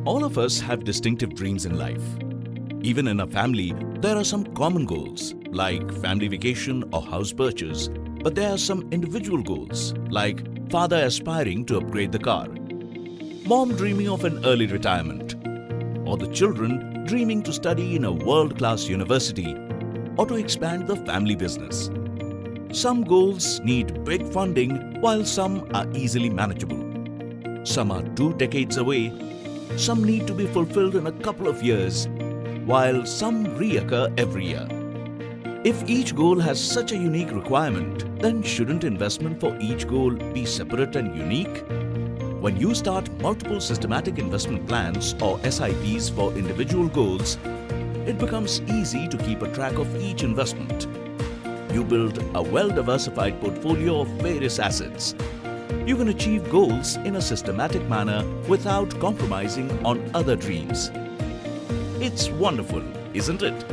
All of us have distinctive dreams in life. Even in a family, there are some common goals like family vacation or house purchase, but there are some individual goals like father aspiring to upgrade the car, mom dreaming of an early retirement, or the children dreaming to study in a world-class university or to expand the family business. Some goals need big funding while some are easily manageable. Some are 2 decades away, some need to be fulfilled in a couple of years, while some reoccur every year. If each goal has such a unique requirement, then shouldn't investment for each goal be separate and unique? When you start multiple systematic investment plans or SIPs for individual goals, it becomes easy to keep a track of each investment. You build a well-diversified portfolio of various assets. You can achieve goals in a systematic manner without compromising on other dreams. It's wonderful, isn't it?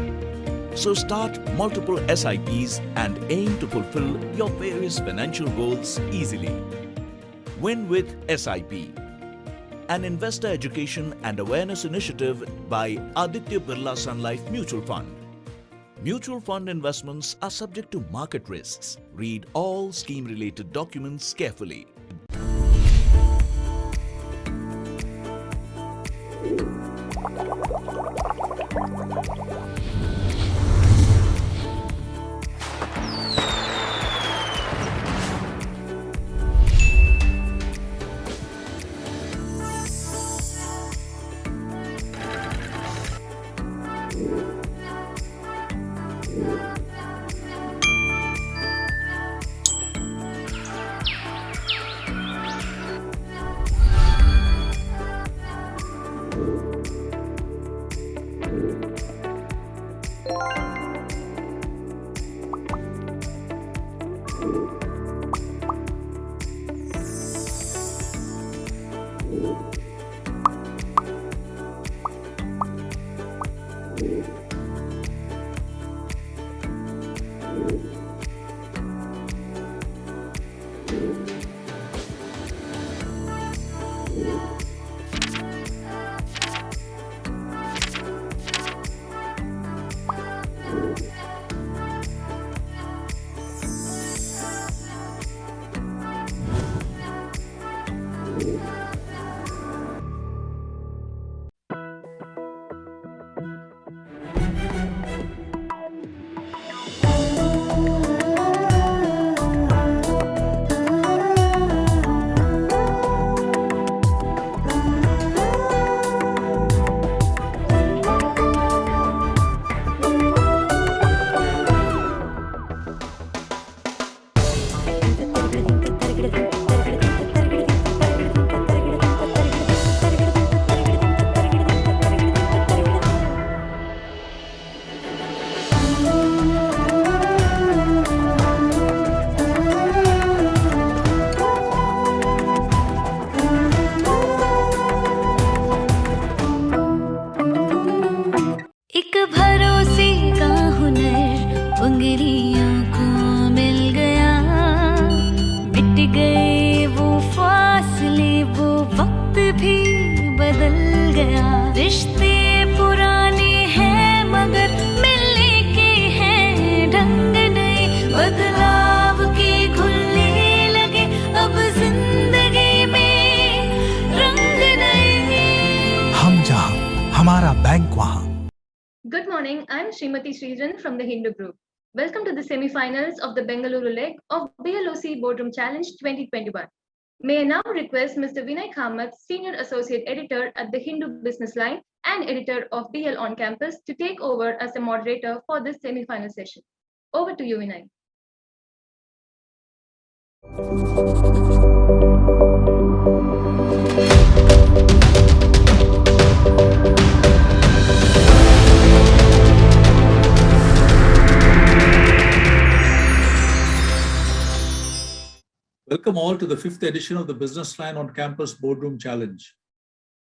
So start multiple SIPs and aim to fulfill your various financial goals easily. Win with SIP, an investor education and awareness initiative by Aditya Birla Sun Life Mutual Fund. Mutual fund investments are subject to market risks. Read all scheme-related documents carefully. एक भरोसे का हुनर उंगलियों को मिल गया, मिट गए वो फासले, वो वक्त भी बदल गया। रिश्ते पुराने हैं मगर मिलने के हैं ढंग नए, बदलाव के घुलने लगे अब जिंदगी में रंग नए। हम जहाँ हमारा बैंक वहाँ। Good morning, I'm Srimati Srijan from the Hindu Group. Welcome to the semi-finals of the Bengaluru leg of BLOC Boardroom Challenge 2021. May I now request Mr. Vinay Kamath, Senior Associate Editor at the Hindu Business Line and Editor of BL on Campus, to take over as the moderator for this semi-final session. Over to you, Vinay. Welcome all to the 5th edition of the Business Line on Campus Boardroom Challenge.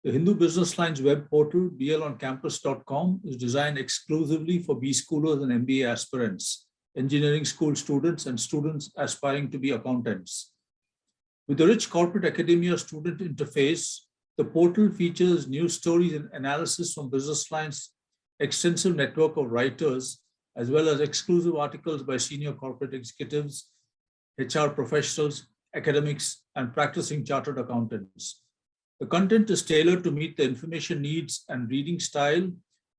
The Hindu Business Line's web portal, bloncampus.com, is designed exclusively for B-Schoolers and MBA aspirants, engineering school students, and students aspiring to be accountants. With a rich corporate academia student interface, the portal features news stories and analysis from Business Line's extensive network of writers, as well as exclusive articles by senior corporate executives, HR professionals, academics, and practicing chartered accountants. The content is tailored to meet the information needs and reading style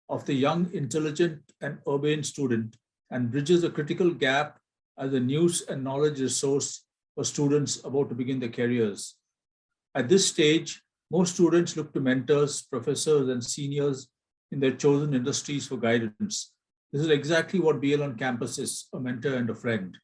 of the young, intelligent, and urbane student, and bridges a critical gap as a news and knowledge resource for students about to begin their careers. At this stage, most students look to mentors, professors, and seniors in their chosen industries for guidance. This is exactly what BL on Campus is, a mentor and a friend.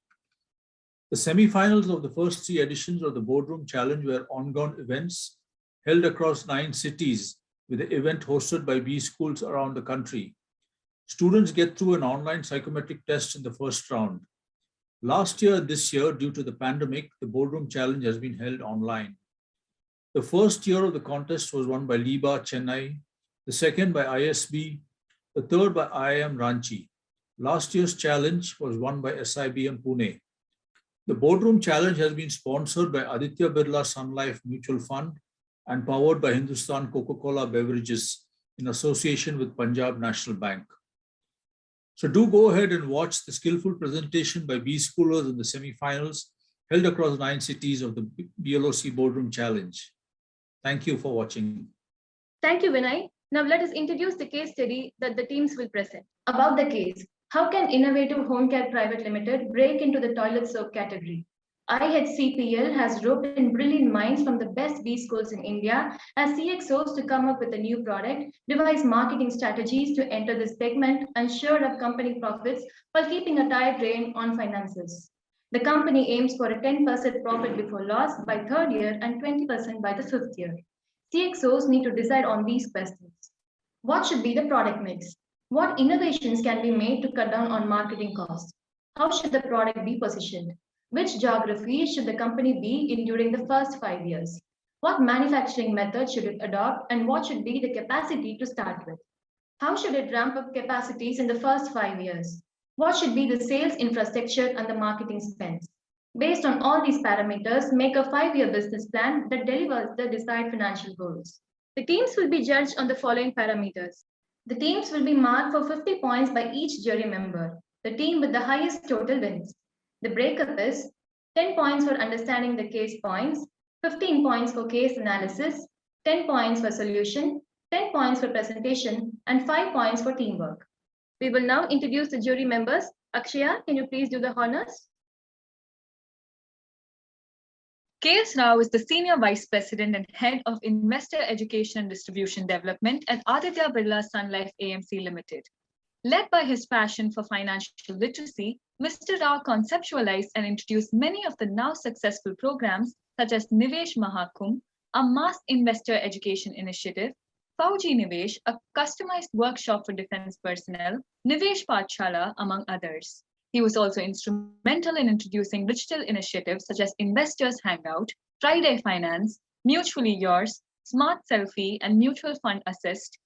The semi-finals of the first 3 editions of the Boardroom Challenge were on-ground events held across 9 cities, with the event hosted by B schools around the country. Students get through an online psychometric test in the first round. Last year and this year, due to the pandemic, the Boardroom Challenge has been held online. The first year of the contest was won by Liba, Chennai, the second by ISB, the third by IIM Ranchi. Last year's challenge was won by SIBM Pune. The Boardroom Challenge has been sponsored by Aditya Birla Sun Life Mutual Fund and powered by Hindustan Coca-Cola Beverages in association with Punjab National Bank. So do go ahead and watch the skillful presentation by B-Schoolers in the semi-finals held across 9 cities of the BLOC Boardroom Challenge. Thank you for watching. Thank you, Vinay. Now let us introduce the case study that the teams will present. About the case, how can Innovative Home Care Private Limited break into the toilet soap category? IHCPL has roped in brilliant minds from the best B schools in India as CXOs to come up with a new product, devise marketing strategies to enter this segment, and shore up company profits while keeping a tight rein on finances. The company aims for a 10% profit before loss by 3rd year and 20% by the 5th year. CXOs need to decide on these questions. What should be the product mix? What innovations can be made to cut down on marketing costs? How should the product be positioned? Which geography should the company be in during the first 5 years? What manufacturing method should it adopt, and what should be the capacity to start with? How should it ramp up capacities in the first 5 years? What should be the sales infrastructure and the marketing spends? Based on all these parameters, make a 5-year business plan that delivers the desired financial goals. The teams will be judged on the following parameters. The teams will be marked for 50 points by each jury member. The team with the highest total wins. The breakup is 10 points for understanding the case points, 15 points for case analysis, 10 points for solution, 10 points for presentation, and 5 points for teamwork. We will now introduce the jury members. Akshaya, can you please do the honors? KS Rao is the Senior Vice President and Head of Investor Education and Distribution Development at Aditya Birla Sun Life AMC Limited. Led by his passion for financial literacy, Mr. Rao conceptualized and introduced many of the now successful programs such as Nivesh Mahakumbh, a mass investor education initiative, Fauji Nivesh, a customized workshop for defense personnel, Nivesh Pathshala, among others. He was also instrumental in introducing digital initiatives such as Investors Hangout, Friday Finance, Mutually Yours, Smart Selfie, and Mutual Fund Assist,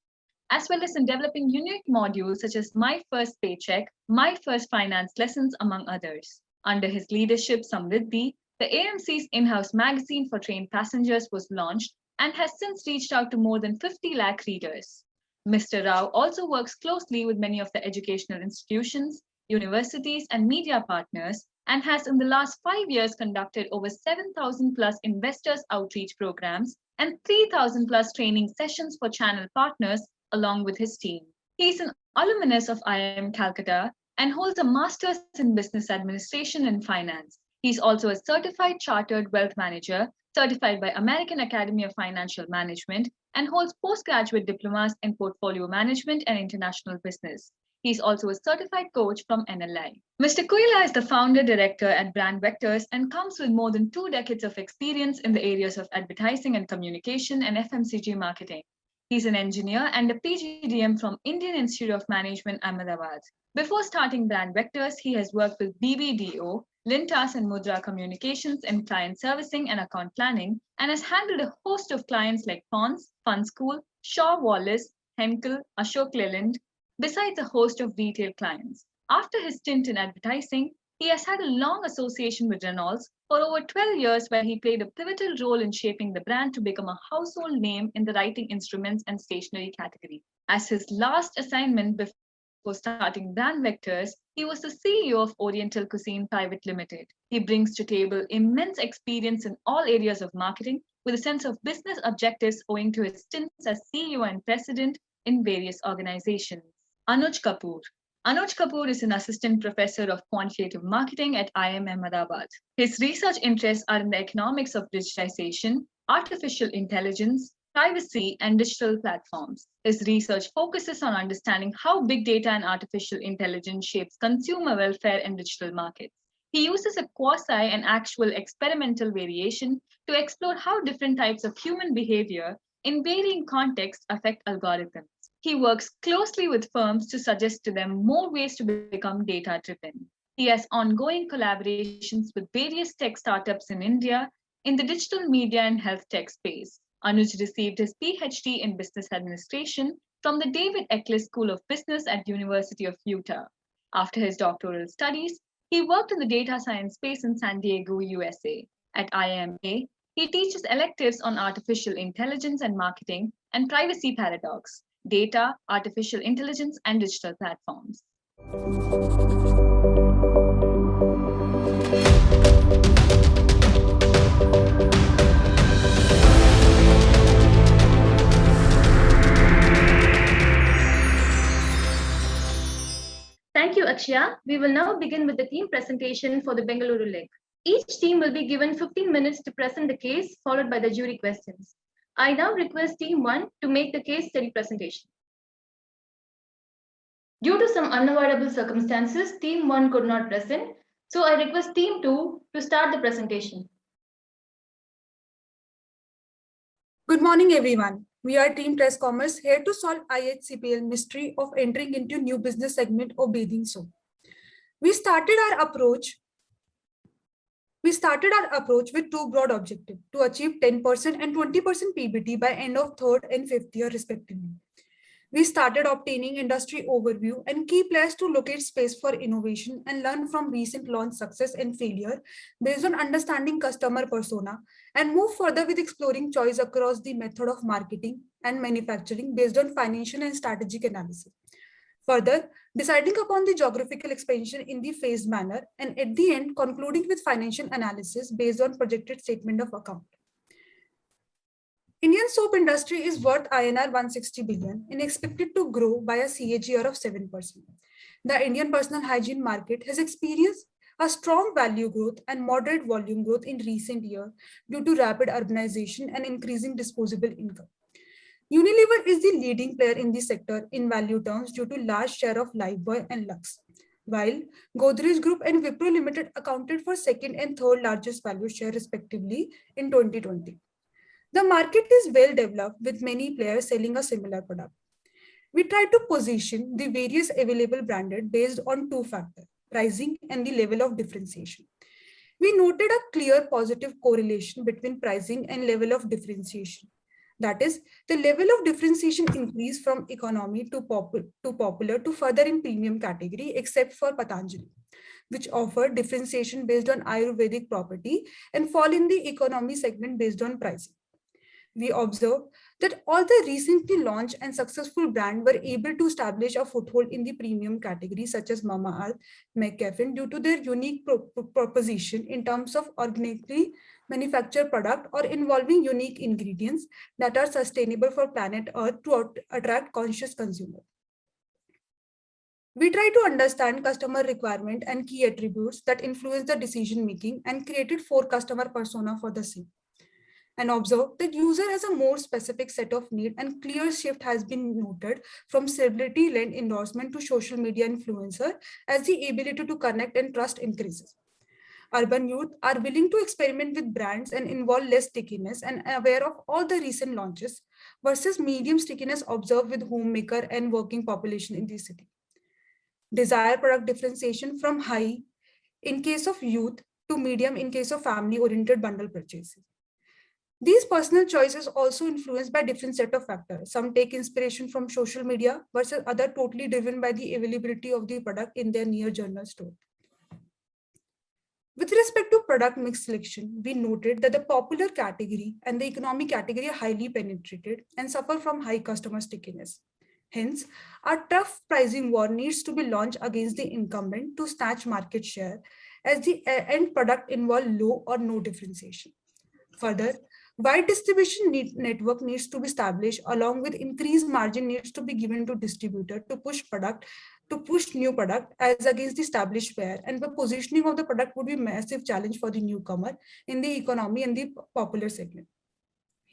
as well as in developing unique modules such as My First Paycheck, My First Finance Lessons, among others. Under his leadership, Samriddhi, the AMC's in-house magazine for train passengers was launched and has since reached out to more than 50 lakh readers. Mr. Rao also works closely with many of the educational institutions, universities, and media partners, and has in the last 5 years conducted over 7,000 plus investors outreach programs and 3,000 plus training sessions for channel partners along with his team. He is an alumnus of IIM Calcutta and holds a master's in business administration and finance. He is also a certified chartered wealth manager, certified by American Academy of Financial Management, and holds postgraduate diplomas in portfolio management and international business. He is also a certified coach from NLI. Mr. Kuila is the founder director at Brand Vectors and comes with more than 2 decades of experience in the areas of advertising and communication and FMCG marketing. He's an engineer and a PGDM from Indian Institute of Management, Ahmedabad. Before starting Brand Vectors, he has worked with BBDO, Lintas and Mudra Communications in client servicing and account planning, and has handled a host of clients like Pons, Fund School, Shaw Wallace, Henkel, Ashok Leyland, besides a host of retail clients. After his stint in advertising, he has had a long association with Reynolds for over 12 years, where he played a pivotal role in shaping the brand to become a household name in the writing instruments and stationery category. As his last assignment before starting Brand Vectors, he was the CEO of Oriental Cuisine Private Limited. He brings to table immense experience in all areas of marketing with a sense of business objectives owing to his stints as CEO and president in various organizations. Anuj Kapoor. Anuj Kapoor is an assistant professor of quantitative marketing at IIM Ahmedabad. His research interests are in the economics of digitization, artificial intelligence, privacy, and digital platforms. His research focuses on understanding how big data and artificial intelligence shapes consumer welfare in digital markets. He uses a quasi and actual experimental variation to explore how different types of human behavior in varying contexts affect algorithms. He works closely with firms to suggest to them more ways to become data-driven. He has ongoing collaborations with various tech startups in India in the digital media and health tech space. Anuj received his PhD in Business Administration from the David Eccles School of Business at University of Utah. After his doctoral studies, he worked in the data science space in San Diego, USA. At IMA, he teaches electives on artificial intelligence and marketing and privacy paradox, data, artificial intelligence, and digital platforms. Thank you, Akshaya. We will now begin with the team presentation for the Bengaluru leg. Each team will be given 15 minutes to present the case, followed by the jury questions. I now request Team 1 to make the case study presentation. Due to some unavoidable circumstances, Team 1 could not present, so I request Team 2 to start the presentation. Good morning, everyone. We are Team Tress Commerce here to solve IHCPL mystery of entering into new business segment of bathing soap. We started our approach with two broad objectives: to achieve 10% and 20% PBT by end of third and fifth year respectively. We started obtaining industry overview and key players to locate space for innovation and learn from recent launch success and failure based on understanding customer persona, and move further with exploring choice across the method of marketing and manufacturing based on financial and strategic analysis. Further, deciding upon the geographical expansion in the phased manner, and at the end concluding with financial analysis based on projected statement of account. Indian soap industry is worth INR 160 billion and expected to grow by a CAGR of 7%. The Indian personal hygiene market has experienced a strong value growth and moderate volume growth in recent years due to rapid urbanization and increasing disposable income. Unilever is the leading player in the sector in value terms due to large share of Lifebuoy and Lux, while Godrej Group and Wipro Limited accounted for second and third largest value share respectively in 2020. The market is well developed with many players selling a similar product. We try to position the various available branded based on two factors: pricing and the level of differentiation. We noted a clear positive correlation between pricing and level of differentiation. That is, the level of differentiation increased from economy to popular to further in premium category, except for Patanjali, which offered differentiation based on Ayurvedic property and fall in the economy segment based on pricing. We observed that all the recently launched and successful brands were able to establish a foothold in the premium category, such as Mamaearth, McCaffin, due to their unique proposition in terms of organically manufactured product or involving unique ingredients that are sustainable for planet Earth to attract conscious consumers. We try to understand customer requirement and key attributes that influence the decision making and created 4 customer persona for the same. And observe that user has a more specific set of need, and clear shift has been noted from celebrity-led endorsement to social media influencer as the ability to connect and trust increases. Urban youth are willing to experiment with brands and involve less stickiness and aware of all the recent launches versus medium stickiness observed with homemaker and working population in the city. Desire product differentiation from high in case of youth to medium in case of family-oriented bundle purchases. These personal choices also influenced by different set of factors. Some take inspiration from social media versus other totally driven by the availability of the product in their near journal store. With respect to product mix selection, we noted that the popular category and the economy category are highly penetrated and suffer from high customer stickiness. Hence, a tough pricing war needs to be launched against the incumbent to snatch market share, as the end product involve low or no differentiation. Further, wide distribution network needs to be established, along with increased margin needs to be given to distributor to push new product as against the established pair, and the positioning of the product would be massive challenge for the newcomer in the economy and the popular segment.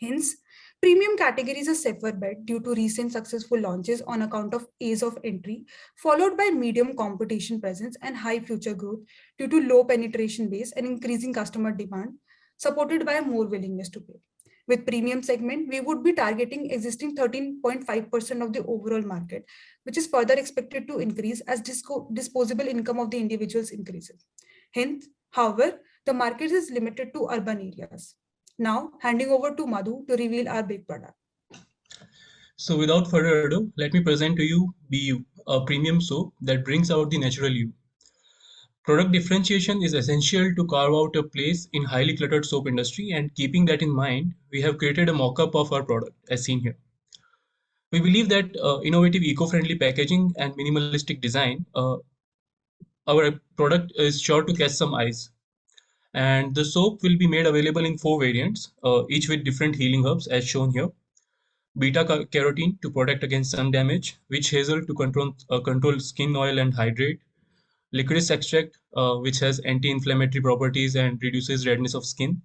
Hence, premium category is a safer bet due to recent successful launches on account of ease of entry, followed by medium competition presence and high future growth due to low penetration base and increasing customer demand, supported by more willingness to pay. With premium segment, we would be targeting existing 13.5% of the overall market, which is further expected to increase as disposable income of the individuals increases. Hence, however, the market is limited to urban areas. Now, handing over to Madhu to reveal our big product. So without further ado, let me present to you BU, a premium soap that brings out the natural you. Product differentiation is essential to carve out a place in highly cluttered soap industry, and keeping that in mind, we have created a mock-up of our product as seen here. We believe that innovative eco-friendly packaging and minimalistic design, our product is sure to catch some eyes. And the soap will be made available in 4 variants, each with different healing herbs as shown here. Beta carotene to protect against sun damage, witch hazel to control skin oil and hydrate, licorice extract, which has anti-inflammatory properties and reduces redness of skin,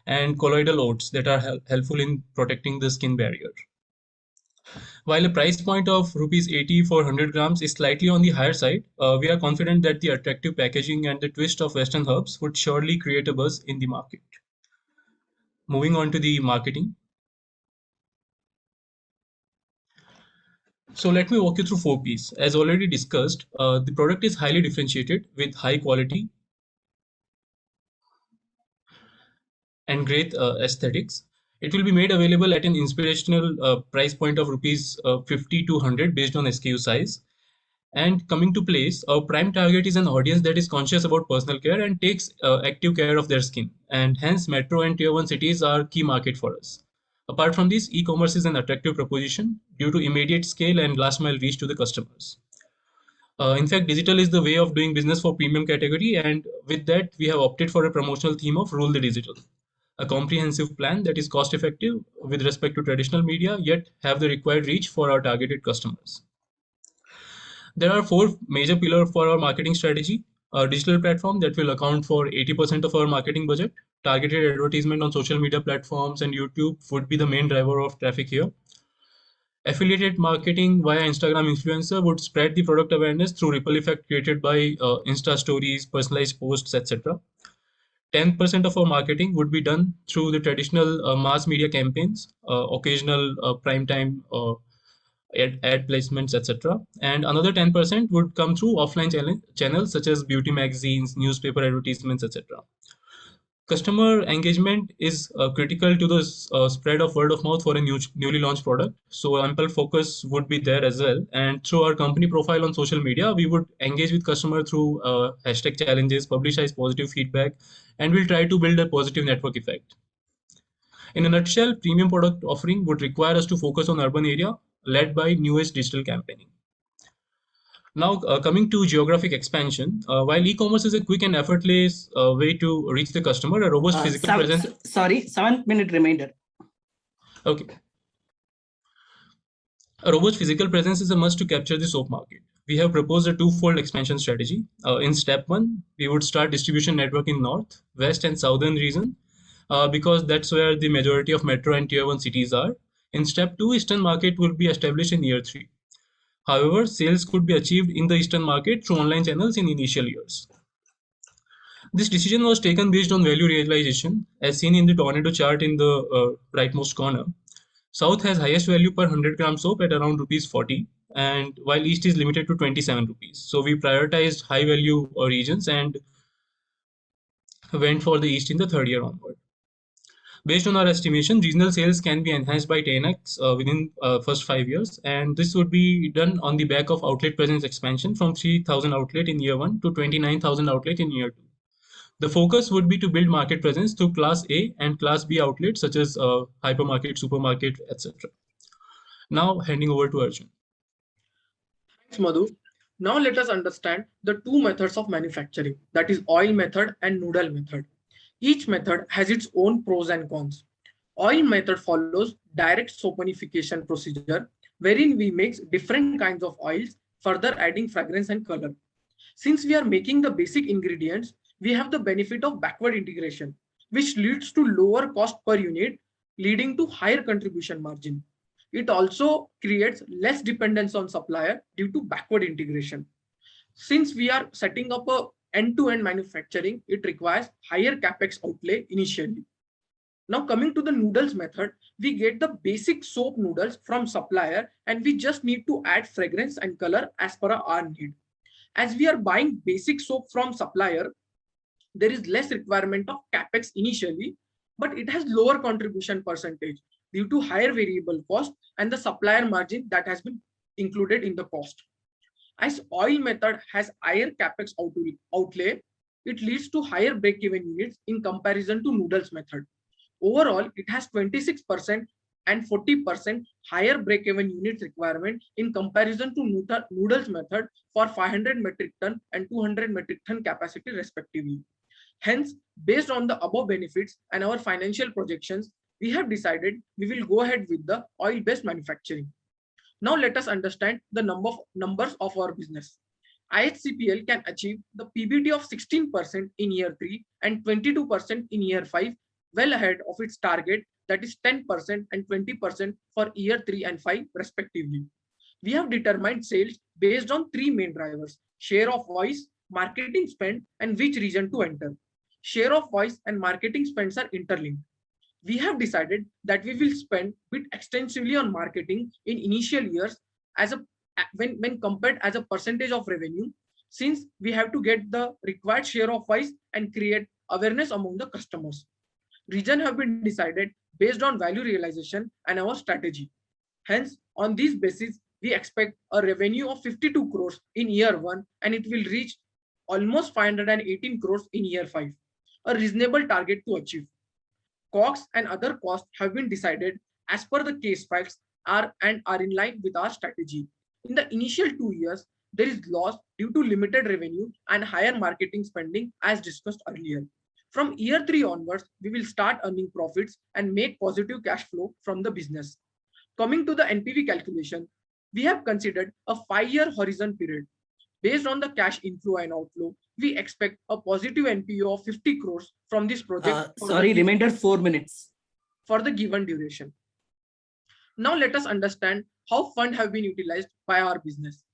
and colloidal oats that are helpful in protecting the skin barrier. While a price point of rupees 80 for 100 grams is slightly on the higher side, we are confident that the attractive packaging and the twist of Western herbs would surely create a buzz in the market. Moving on to the marketing. So let me walk you through 4 Ps. As already discussed, the product is highly differentiated with high quality and great aesthetics. It will be made available at an inspirational price point of rupees 50 to 100 based on SKU size. And coming to place, our prime target is an audience that is conscious about personal care and takes active care of their skin. And hence, metro and tier 1 cities are key market for us. Apart from this, e-commerce is an attractive proposition due to immediate scale and last mile reach to the customers. In fact, digital is the way of doing business for premium category, and with that, we have opted for a promotional theme of Rule the Digital, a comprehensive plan that is cost effective with respect to traditional media, yet have the required reach for our targeted customers. There are 4 major pillars for our marketing strategy. A digital platform that will account for 80% of our marketing budget. Targeted advertisement on social media platforms and YouTube would be the main driver of traffic here. Affiliated marketing via Instagram influencer would spread the product awareness through ripple effect created by Insta stories, personalized posts, etc. 10% of our marketing would be done through the traditional mass media campaigns, occasional prime time ad placements, etc. And another 10% would come through offline channels such as beauty magazines, newspaper advertisements, etc. Customer engagement is critical to the spread of word of mouth for a newly launched product. So ample focus would be there as well. And through our company profile on social media, we would engage with customer through hashtag challenges, publicize positive feedback, and we'll try to build a positive network effect. In a nutshell, premium product offering would require us to focus on urban area, led by newest digital campaigning. Now, coming to geographic expansion, while e-commerce is a quick and effortless way to reach the customer, a robust physical presence. Sorry, 7-minute reminder. Okay. A robust physical presence is a must to capture the soap market. We have proposed a 2-fold expansion strategy. In step 1, we would start distribution network in north, west, and southern region because that's where the majority of metro and tier 1 cities are. In step 2, eastern market will be established in year 3. However, sales could be achieved in the eastern market through online channels in initial years. This decision was taken based on value realization, as seen in the tornado chart in the rightmost corner. South has highest value per 100 gram soap at around rupees 40, and while east is limited to 27 rupees. So we prioritized high value regions, and went for the East in the third year onward. Based on our estimation, regional sales can be enhanced by 10x within first 5 years, and this would be done on the back of outlet presence expansion from 3,000 outlet in year 1 to 29,000 outlet in year 2. The focus would be to build market presence through Class A and Class B outlets such as hypermarket, supermarket, etc. Now handing over to Arjun. Thanks, Madhu. Now let us understand the two methods of manufacturing, that is oil method and noodle method. Each method has its own pros and cons. Oil method follows direct soponification procedure, wherein we mix different kinds of oils, further adding fragrance and color. Since we are making the basic ingredients, we have the benefit of backward integration, which leads to lower cost per unit, leading to higher contribution margin. It also creates less dependence on supplier due to backward integration. Since we are setting up a end-to-end manufacturing, it requires higher capex outlay initially. Now coming to the noodles method, we get the basic soap noodles from supplier and we just need to add fragrance and color as per our need. As we are buying basic soap from supplier, there is less requirement of capex initially, but it has lower contribution percentage due to higher variable cost and the supplier margin that has been included in the cost. As oil method has higher capex outlay, it leads to higher break-even units in comparison to noodles method. Overall, it has 26% and 40% higher break-even unit requirement in comparison to noodles method for 500 metric ton and 200 metric ton capacity respectively. Hence, based on the above benefits and our financial projections, we have decided we will go ahead with the oil-based manufacturing. Now let us understand the numbers of our business. IHCPL can achieve the PBT of 16% in year 3 and 22% in year 5, well ahead of its target, that is 10% and 20% for year 3 and 5 respectively. We have determined sales based on three main drivers: share of voice, marketing spend, and which region to enter. Share of voice and marketing spends are interlinked. We have decided that we will spend a bit extensively on marketing in initial years when compared as a percentage of revenue, since we have to get the required share of voice and create awareness among the customers. Region have been decided based on value realization and our strategy. Hence, on this basis, we expect a revenue of 52 crores in year 1 and it will reach almost 518 crores in year 5, a reasonable target to achieve. COGS and other costs have been decided as per the case facts are in line with our strategy. In the initial 2 years, there is loss due to limited revenue and higher marketing spending as discussed earlier. From year 3 onwards, we will start earning profits and make positive cash flow from the business. Coming to the NPV calculation, we have considered a 5-year horizon period. Based on the cash inflow and outflow, we expect a positive NPV of 50 crores from this project. Remainder 4 minutes. For the given duration. Now let us understand how funds have been utilized by our business.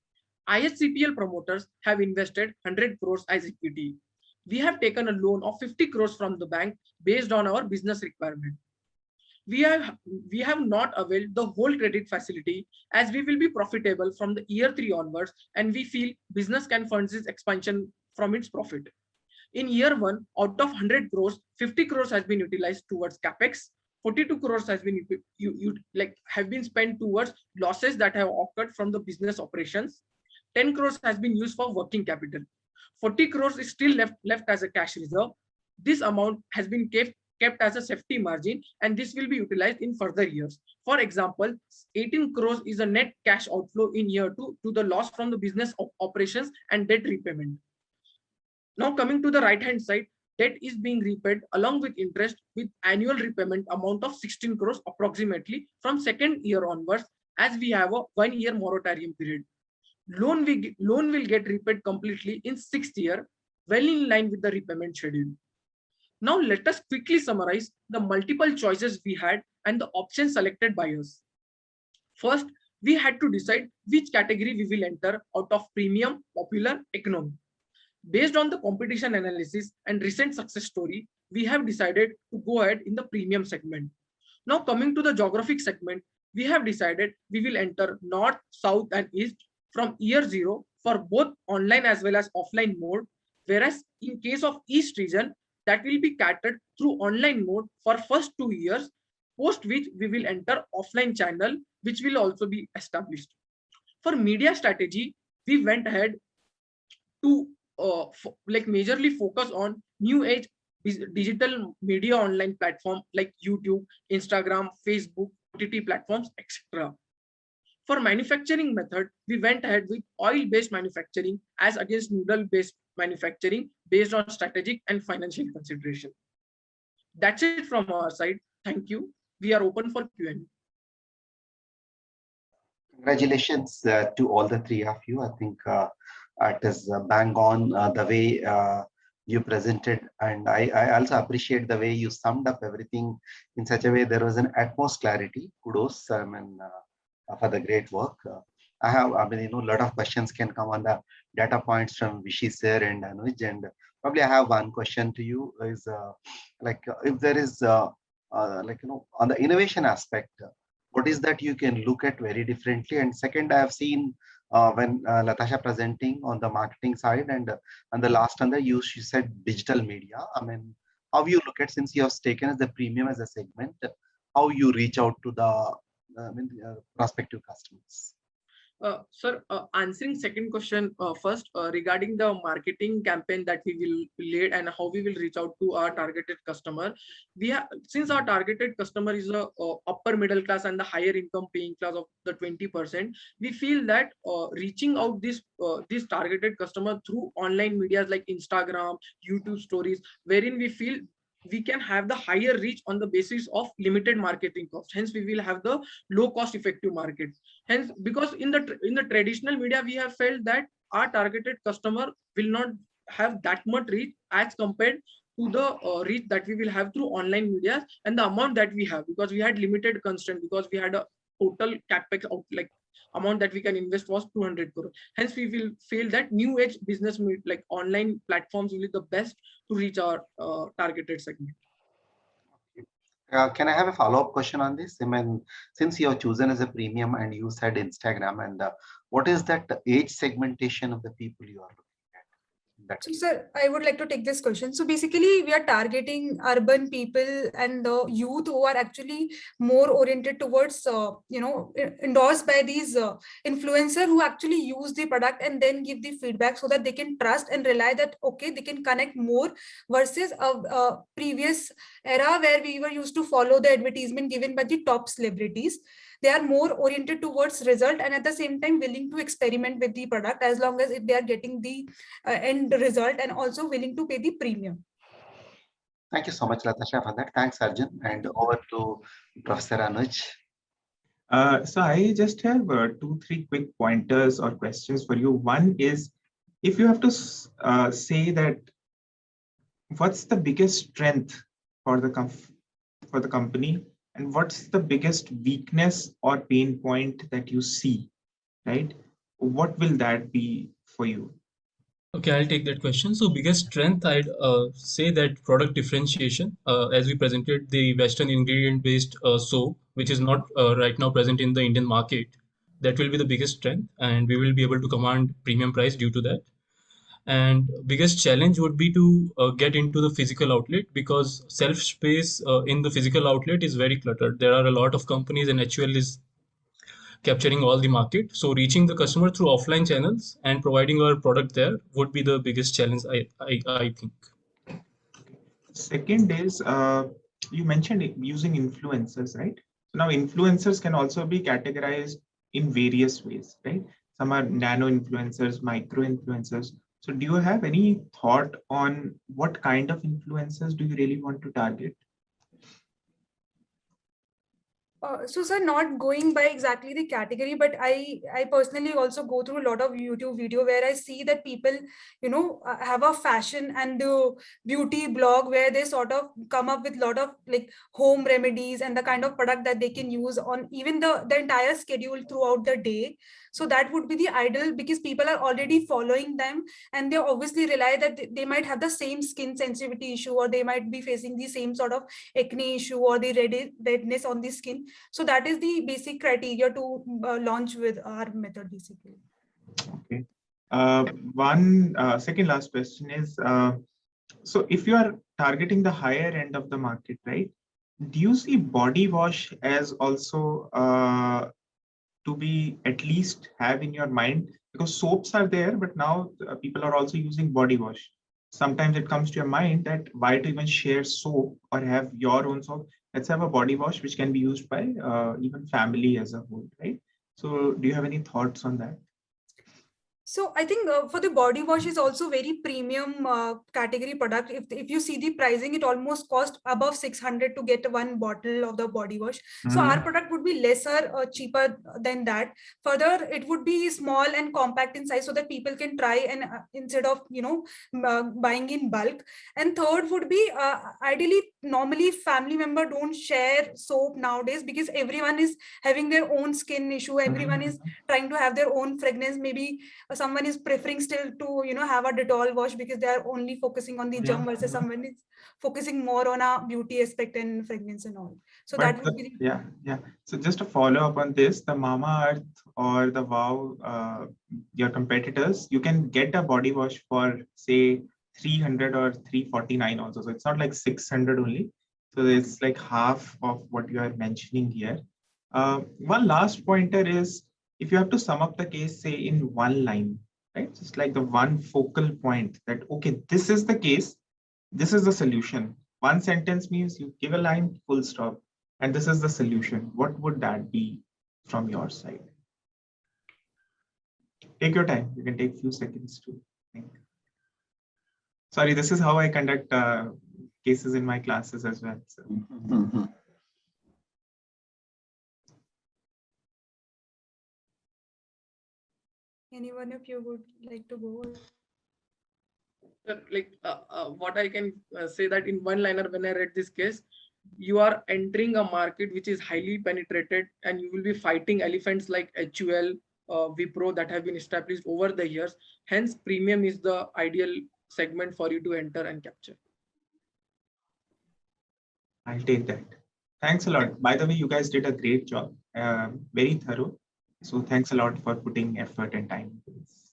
IHCPL promoters have invested 100 crores as equity. We have taken a loan of 50 crores from the bank based on our business requirement. We have not availed the whole credit facility as we will be profitable from the year 3 onwards and we feel business can fund this expansion from its profit. In year 1, out of 100 crores, 50 crores has been utilized towards capex, 42 crores has been spent towards losses that have occurred from the business operations. 10 crores has been used for working capital. 40 crores is still left as a cash reserve. This amount has been kept as a safety margin and this will be utilized in further years. For example, 18 crores is a net cash outflow in year 2 to the loss from the business operations and debt repayment. Now coming to the right hand side, debt is being repaid along with interest with annual repayment amount of 16 crores approximately from 2nd year onwards, as we have a 1-year moratorium period. Loan will get repaid completely in 6th year, well in line with the repayment schedule. Now let us quickly summarize the multiple choices we had and the options selected by us. First, we had to decide which category we will enter out of premium, popular, economy. Based on the competition analysis and recent success story, we have decided to go ahead in the premium segment. Now coming to the geographic segment, we have decided we will enter North, South and East from year 0 for both online as well as offline mode. Whereas in case of East region, that will be catered through online mode for first 2 years, post which we will enter offline channel, which will also be established. For media strategy, we went ahead to majorly focus on new age digital media online platform like YouTube, Instagram, Facebook, OTT platforms, etc. For manufacturing method, we went ahead with oil-based manufacturing as against noodle-based manufacturing based on strategic and financial consideration. That's it from our side. Thank you. We are open for Q&A. Congratulations to all the three of you. I think it is bang on the way you presented, and I also appreciate the way you summed up everything in such a way there was an utmost clarity. Kudos, for the great work. A lot of questions can come on the data points from Vishy sir and Anuj, and probably I have one question to you is if there is on the innovation aspect, what is that you can look at very differently? And second, I have seen when Latasha presenting on the marketing side, and on the last on the use, she said digital media. I mean, how you look at, since you have taken as the premium as a segment, how you reach out to the prospective customers? Sir, answering second question first, regarding the marketing campaign that we will lead and how we will reach out to our targeted customer. We have, since our targeted customer is a upper middle class and the higher income paying class of the 20%, we feel that reaching out this targeted customer through online medias like Instagram, YouTube stories, wherein we feel we can have the higher reach on the basis of limited marketing cost. Hence, we will have the low cost effective market. Hence, because in the traditional media, we have felt that our targeted customer will not have that much reach as compared to the reach that we will have through online media and the amount that we have, because we had limited constraint, because we had a total capex out amount that we can invest was 200 crore. Hence, we will feel that new age business like online platforms will be the best to reach our targeted segment. Can I have a follow-up question on this? I mean, since you have chosen as a premium and you said Instagram, and what is that age segmentation of the people you are looking at? So, sir, I would like to take this question. So basically, we are targeting urban people and the youth who are actually more oriented towards, endorsed by these influencers who actually use the product and then give the feedback so that they can trust and rely that, okay, they can connect more, versus a previous era where we were used to follow the advertisement given by the top celebrities. They are more oriented towards result and at the same time willing to experiment with the product as long as if they are getting the end result, and also willing to pay the premium. Thank you so much, Latasha, for that. Thanks, Arjun. And over to Professor Anuj. So I just have 2-3 quick pointers or questions for you. One is, if you have to say that, what's the biggest strength for the company, and what's the biggest weakness or pain point that you see, right? What will that be for you? Okay, I'll take that question. So biggest strength, I'd say that product differentiation. As we presented the Western ingredient-based soap, which is not right now present in the Indian market, that will be the biggest strength, and we will be able to command premium price due to that. And biggest challenge would be to get into the physical outlet, because shelf space in the physical outlet is very cluttered. There are a lot of companies, and HUL is capturing all the market. So reaching the customer through offline channels and providing our product there would be the biggest challenge, I think. Second is, you mentioned using influencers, right? So now influencers can also be categorized in various ways, right? Some are nano influencers, micro influencers. So do you have any thought on what kind of influencers do you really want to target? So, sir, not going by exactly the category, but I personally also go through a lot of YouTube video where I see that people, have a fashion and beauty blog where they sort of come up with a lot of like home remedies and the kind of product that they can use on even the entire schedule throughout the day. So that would be the ideal, because people are already following them and they obviously rely that they might have the same skin sensitivity issue, or they might be facing the same sort of acne issue or the redness on the skin. So that is the basic criteria to launch with our method, basically. Okay. One second last question is, so if you are targeting the higher end of the market, right? Do you see body wash as also to be at least have in your mind? Because soaps are there, but now people are also using body wash. Sometimes it comes to your mind that why to even share soap or have your own soap? Let's have a body wash which can be used by even family as a whole, right? So do you have any thoughts on that? So I think for the body wash is also very premium category product. If you see the pricing, it almost cost above 600 to get one bottle of the body wash. So our product would be lesser, cheaper than that. Further, it would be small and compact in size so that people can try and instead of buying in bulk. And third would be ideally, normally family member don't share soap nowadays because everyone is having their own skin issue. Everyone is trying to have their own fragrance. Maybe someone is preferring still to have a Dettol wash because they are only focusing on the germ versus someone is focusing more on a beauty aspect and fragrance and all. So But that would be yeah. So just to follow up on this, the Mamaearth or the Wow, your competitors, you can get a body wash for say 300 or 349 also. So it's not like 600 only. So it's like half of what you are mentioning here. One last pointer is, if you have to sum up the case, say in one line, right? Just like the one focal point that, okay, this is the case, this is the solution. One sentence means you give a line, full stop, and this is the solution. What would that be from your side? Take your time. You can take a few seconds to think. Sorry, this is how I conduct cases in my classes as well. So. anyone of you would like to go? Like what I can say that in one liner, when I read this case, you are entering a market which is highly penetrated and you will be fighting elephants like HUL, Wipro that have been established over the years. Hence, premium is the ideal segment for you to enter and capture. I'll take that. Thanks a lot. By the way, you guys did a great job. Very thorough. So thanks a lot for putting effort and time into this.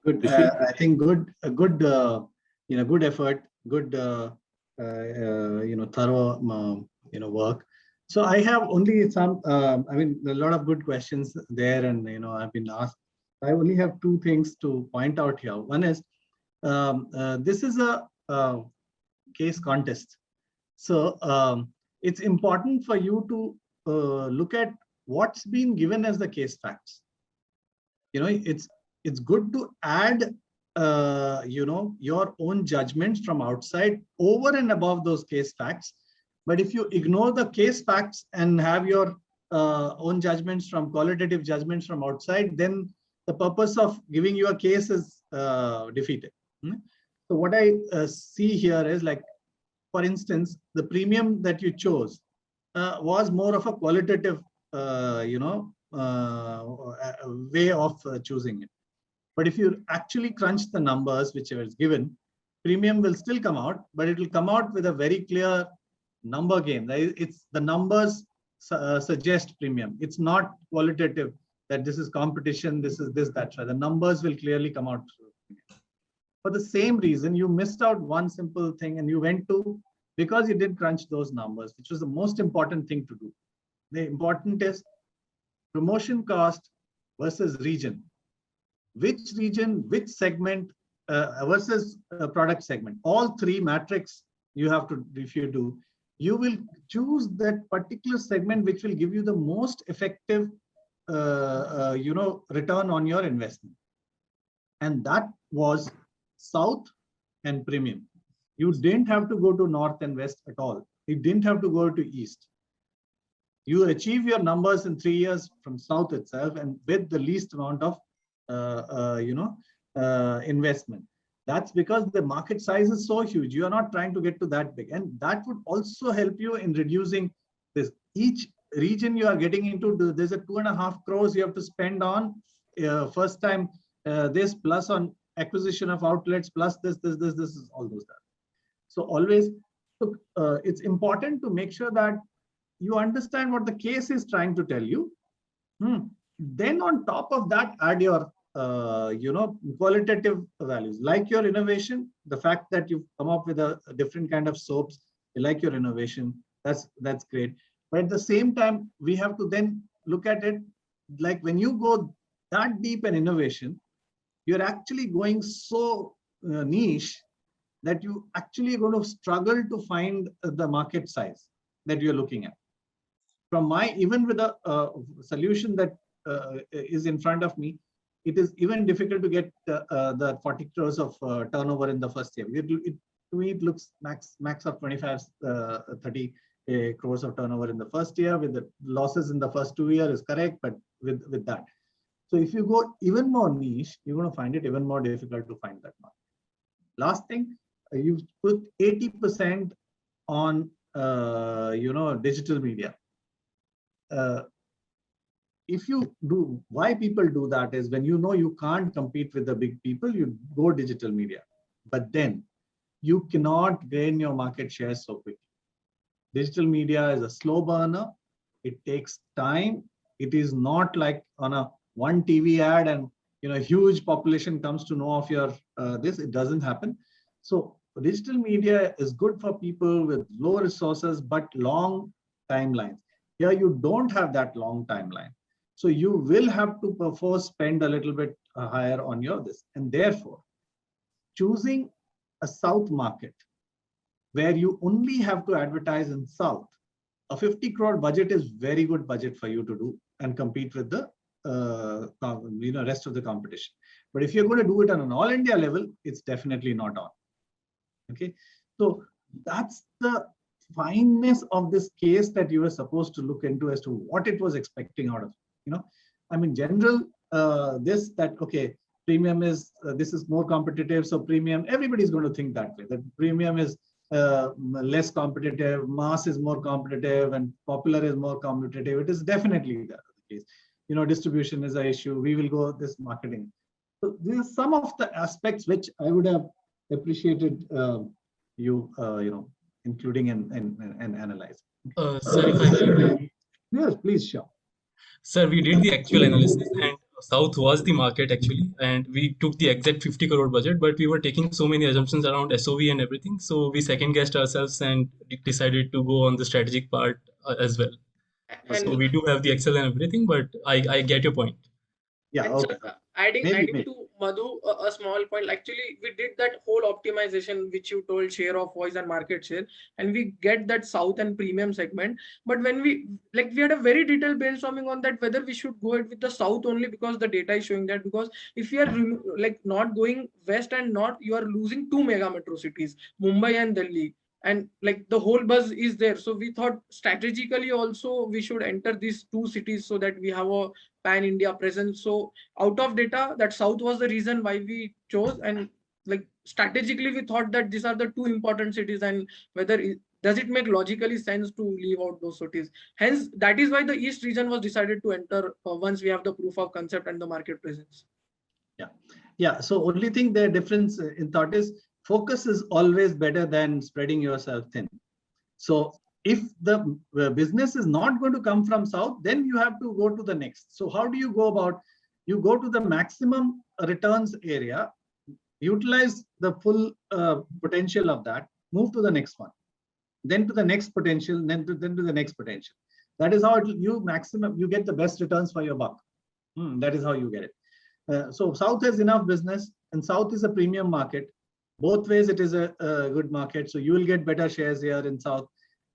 Good. I think good effort, good, thorough, work. So I have only some, a lot of good questions there, and I've been asked. I only have two things to point out here. One is this is a case contest, so it's important for you to look at what's been given as the case facts. It's good to add your own judgments from outside over and above those case facts. But if you ignore the case facts and have your own judgments from qualitative judgments from outside, then the purpose of giving you a case is defeated. So what I see here is, like, for instance, the premium that you chose was more of a qualitative way of choosing it. But if you actually crunch the numbers which was given, premium will still come out, but it will come out with a very clear number game. It's the numbers suggest premium. It's not qualitative that this is competition, this is this, that. The numbers will clearly come out. For the same reason, you missed out one simple thing, and you went to, because you did crunch those numbers, which was the most important thing to do. The important is promotion cost versus region. Which region, which segment versus product segment. All three matrix you have to, if you do, you will choose that particular segment which will give you the most effective return on your investment. And that was South and premium. You didn't have to go to North and West at all. You didn't have to go to East. You achieve your numbers in 3 years from South itself, and with the least amount of investment. That's because the market size is so huge. You are not trying to get to that big, and that would also help you in reducing this. Each region you are getting into, there's a 2.5 crores you have to spend on first time this, plus on acquisition of outlets, plus this is all those that. So always look, it's important to make sure that you understand what the case is trying to tell you. Then on top of that, add your qualitative values. Like your innovation, the fact that you've come up with a different kind of soaps, they like your innovation, that's great. But at the same time, we have to then look at it like when you go that deep in innovation, you're actually going so niche that you actually are going to struggle to find the market size that you're looking at. From even with a solution that is in front of me, it is even difficult to get the 40 crores of turnover in the first year. To me, it looks max of 25, 30 crores of turnover in the first year. With the losses in the first 2 years is correct, but with that. So if you go even more niche, you're going to find it even more difficult to find that market. Last thing, you put 80% on digital media. If you do, why people do that is when you know you can't compete with the big people, you go digital media. But then you cannot gain your market share so quickly. Digital media is a slow burner. It takes time. It is not like on a one TV ad and huge population comes to know of your this. It doesn't happen. So digital media is good for people with low resources but long timelines. Here you don't have that long timeline. So you will have to perforce spend a little bit higher on your this. And therefore, choosing a South market where you only have to advertise in South, a 50 crore budget is very good budget for you to do and compete with the rest of the competition. But if you're going to do it on an all India level, it's definitely not on. Okay, so that's the fineness of this case that you were supposed to look into as to what it was expecting out of general premium is this is more competitive, so premium, everybody's going to think that way, that premium is less competitive, mass is more competitive, and popular is more competitive. It is definitely the case. Distribution is an issue. We will go this marketing. So these are some of the aspects which I would have appreciated including and analyzing. Sir, if I may. Yes, please, sure. Sir, we did the actual analysis and South was the market actually, and we took the exact 50 crore budget, but we were taking so many assumptions around SOV and everything. So we second guessed ourselves and decided to go on the strategic part as well. So we do have the Excel and everything, but I get your point. Yeah, okay. Adding to Madhu a small point. Actually, we did that whole optimization which you told, share of voice and market share, and we get that South and premium segment. But when we had a very detailed brainstorming on that whether we should go ahead with the South only because the data is showing that, because if you are not going West and North, you are losing two mega metro cities, Mumbai and Delhi. And the whole buzz is there. So we thought strategically also we should enter these two cities so that we have a pan-India presence. So out of data, that South was the reason why we chose. And strategically, we thought that these are the two important cities, and does it make logically sense to leave out those cities? Hence, that is why the East region was decided to enter once we have the proof of concept and the market presence. Yeah. So only thing the difference in thought is focus is always better than spreading yourself thin. So if the business is not going to come from South, then you have to go to the next. So how do you go about? You go to the maximum returns area, utilize the full potential of that, move to the next one, then to the next potential, then to the next potential. That is how you get the best returns for your buck. That is how you get it. So South has enough business, and South is a premium market. Both ways, it is a good market. So you will get better shares here in South,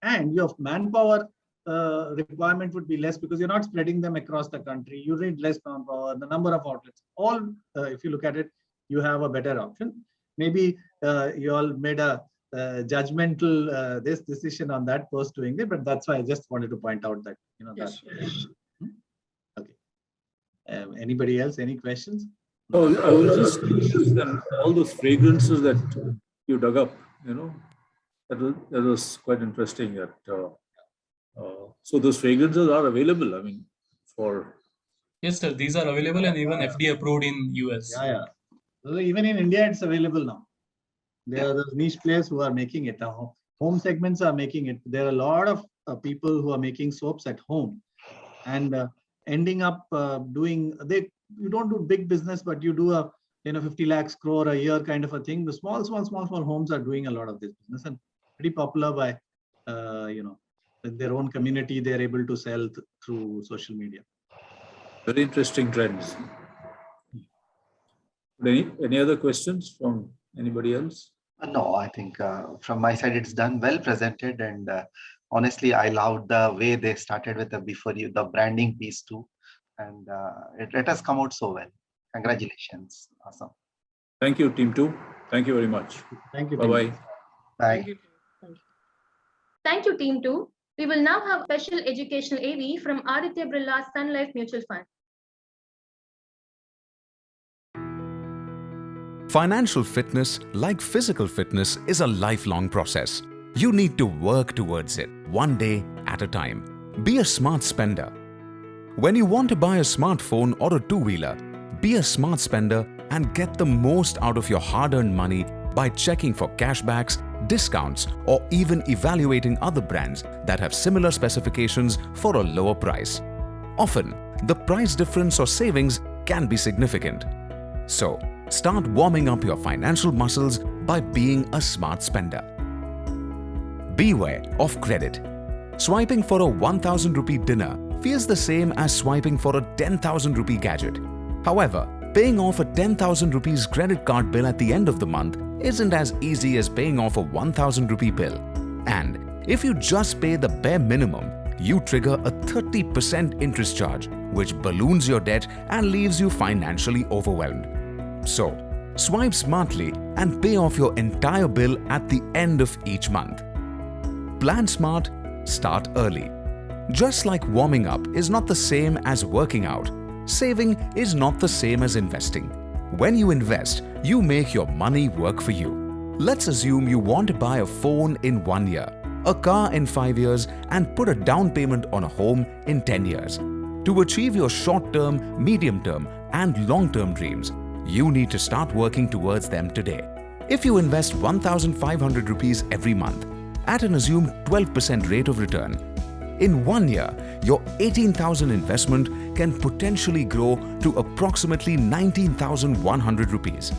and your manpower requirement would be less because you're not spreading them across the country. You need less manpower, the number of outlets. All, if you look at it, you have a better option. Maybe you all made a judgmental this decision on that post doing it, but that's why I just wanted to point out that Yes. Okay. Anybody else? Any questions? Oh, I was just curious that all those fragrances that you dug up, that was quite interesting. That so those fragrances are available. I mean, for Yes, sir. These are available and even FDA approved in US. Yeah. So even in India, it's available now. There are those niche players who are making it now. Home segments are making it. There are a lot of people who are making soaps at home and ending up doing. you don't do big business, but you do a 50 lakhs crore a year kind of a thing. The small homes are doing a lot of this business and pretty popular by in their own community. They're able to sell through social media. Very interesting trends. Any other questions from anybody else? No, I think from my side it's done, well presented, and honestly, I loved the way they started with the branding piece too, and it has come out so well. Congratulations, awesome. Thank you, Team 2. Thank you very much. Thank you. Bye-bye. Bye. Thank you. Thank you, Team 2. We will now have special educational AV from Aditya Birla Sun Life Mutual Fund. Financial fitness, like physical fitness, is a lifelong process. You need to work towards it, one day at a time. Be a smart spender. When you want to buy a smartphone or a two-wheeler, be a smart spender and get the most out of your hard-earned money by checking for cashbacks, discounts, or even evaluating other brands that have similar specifications for a lower price. Often, the price difference or savings can be significant. So, start warming up your financial muscles by being a smart spender. Beware of credit. Swiping for a 1,000 rupee dinner feels the same as swiping for a 10,000 rupee gadget. However, paying off a 10,000 rupees credit card bill at the end of the month isn't as easy as paying off a 1,000 rupee bill. And if you just pay the bare minimum, you trigger a 30% interest charge, which balloons your debt and leaves you financially overwhelmed. So, swipe smartly and pay off your entire bill at the end of each month. Plan smart, start early. Just like warming up is not the same as working out, saving is not the same as investing. When you invest, you make your money work for you. Let's assume you want to buy a phone in 1 year, a car in 5 years, and put a down payment on a home in 10 years. To achieve your short-term, medium-term, and long-term dreams, you need to start working towards them today. If you invest 1,500 rupees every month at an assumed 12% rate of return, in 1 year, your 18,000 investment can potentially grow to approximately 19,100 rupees.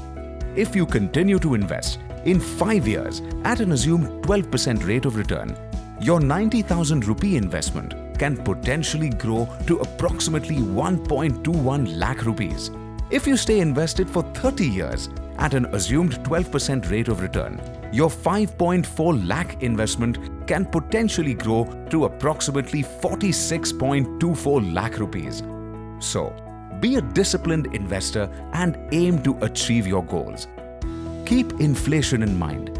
If you continue to invest, in 5 years at an assumed 12% rate of return, your 90,000 rupee investment can potentially grow to approximately 1.21 lakh rupees. If you stay invested for 30 years at an assumed 12% rate of return, your 5.4 lakh investment can potentially grow to approximately 46.24 lakh rupees. So, be a disciplined investor and aim to achieve your goals. Keep inflation in mind.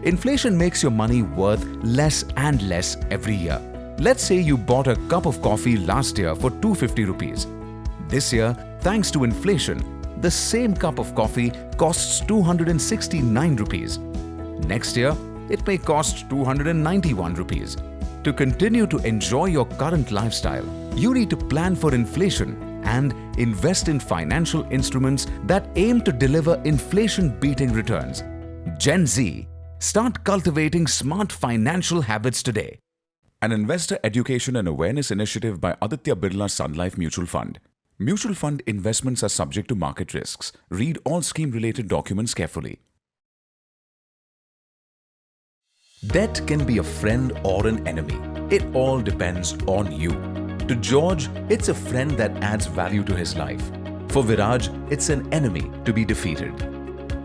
Inflation makes your money worth less and less every year. Let's say you bought a cup of coffee last year for 250 rupees. This year, thanks to inflation, the same cup of coffee costs 269 rupees. Next year, it may cost 291 rupees. To continue to enjoy your current lifestyle, you need to plan for inflation and invest in financial instruments that aim to deliver inflation-beating returns. Gen Z, start cultivating smart financial habits today. An investor education and awareness initiative by Aditya Birla Sun Life Mutual Fund. Mutual fund investments are subject to market risks. Read all scheme-related documents carefully. Debt can be a friend or an enemy. It all depends on you. To George, it's a friend that adds value to his life. For Viraj, it's an enemy to be defeated.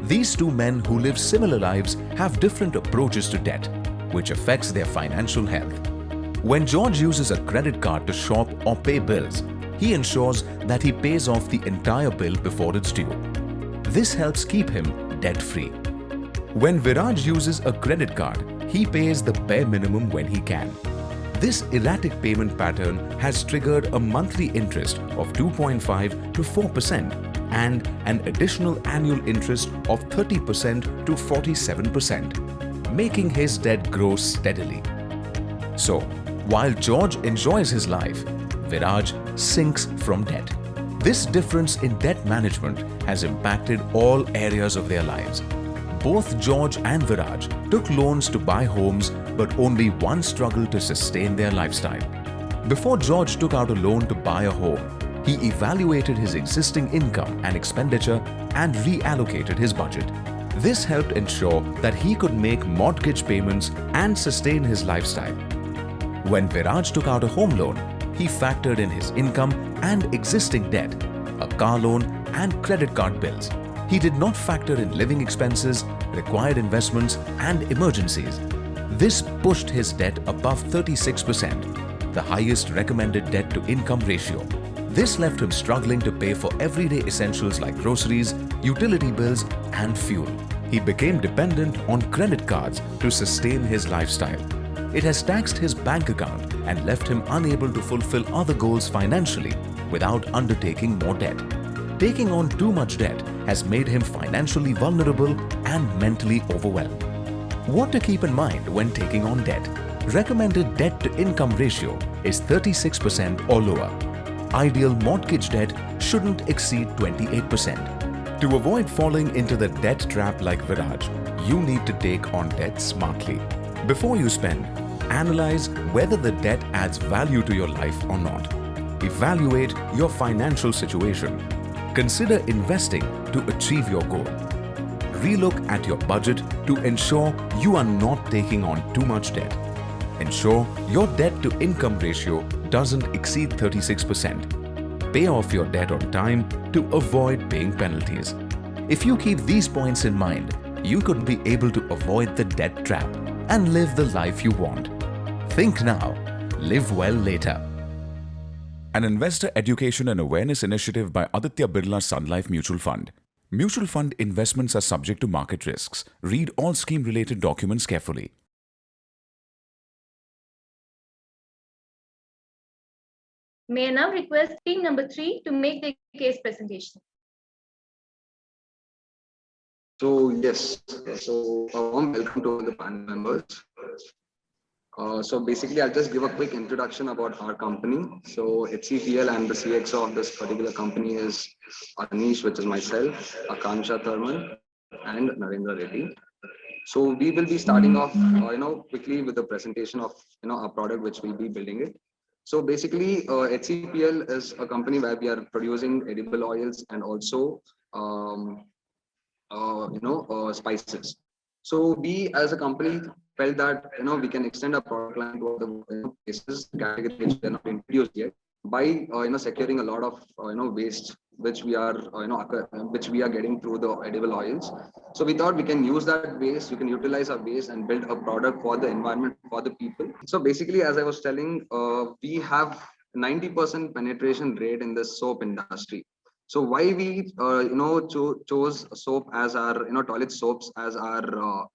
These two men who live similar lives have different approaches to debt, which affects their financial health. When George uses a credit card to shop or pay bills, he ensures that he pays off the entire bill before it's due. This helps keep him debt-free. When Viraj uses a credit card, he pays the bare minimum when he can. This erratic payment pattern has triggered a monthly interest of 2.5 to 4% and an additional annual interest of 30% to 47%, making his debt grow steadily. So, while George enjoys his life, Viraj sinks from debt. This difference in debt management has impacted all areas of their lives. Both George and Viraj took loans to buy homes, but only one struggled to sustain their lifestyle. Before George took out a loan to buy a home, He evaluated his existing income and expenditure and reallocated his budget. This helped ensure that he could make mortgage payments and sustain his lifestyle. When Viraj took out a home loan, he factored in his income and existing debt, a car loan and credit card bills. He did not factor in living expenses, required investments and emergencies. This pushed his debt above 36%, the highest recommended debt to income ratio. This left him struggling to pay for everyday essentials like groceries, utility bills and fuel. He became dependent on credit cards to sustain his lifestyle. It has taxed his bank account and left him unable to fulfill other goals financially without undertaking more debt. Taking on too much debt has made him financially vulnerable and mentally overwhelmed. What to keep in mind when taking on debt? Recommended debt to income ratio is 36% or lower. Ideal mortgage debt shouldn't exceed 28%. To avoid falling into the debt trap like Viraj, you need to take on debt smartly. Before you spend, analyze whether the debt adds value to your life or not. Evaluate your financial situation. Consider investing to achieve your goal. Relook at your budget to ensure you are not taking on too much debt. Ensure your debt to income ratio doesn't exceed 36%. Pay off your debt on time to avoid paying penalties. If you keep these points in mind, you could be able to avoid the debt trap and live the life you want. Think now, live well later. An investor education and awareness initiative by Aditya Birla Sun Life Mutual Fund. Mutual fund investments are subject to market risks. Read all scheme-related documents carefully. May I now request team number 3 to make the case presentation. So yes, so a warm welcome to all the panel members. So basically, I'll just give a quick introduction about our company. So HCPL and the CXO of this particular company is Anish, which is myself, Akanksha Thermal, and Narendra Reddy. So we will be starting off, quickly with the presentation of, our product, which we'll be building it. So basically, HCPL is a company where we are producing edible oils and also, spices. So we as a company felt that we can extend our product line to other cases categories which we are not introduced yet by securing a lot of waste which we are getting through the edible oils. So we thought we can use that waste, we can utilize our waste and build a product for the environment, for the people. So basically, as I was telling, we have 90% penetration rate in the soap industry. So why we chose soap as our toilet soaps as our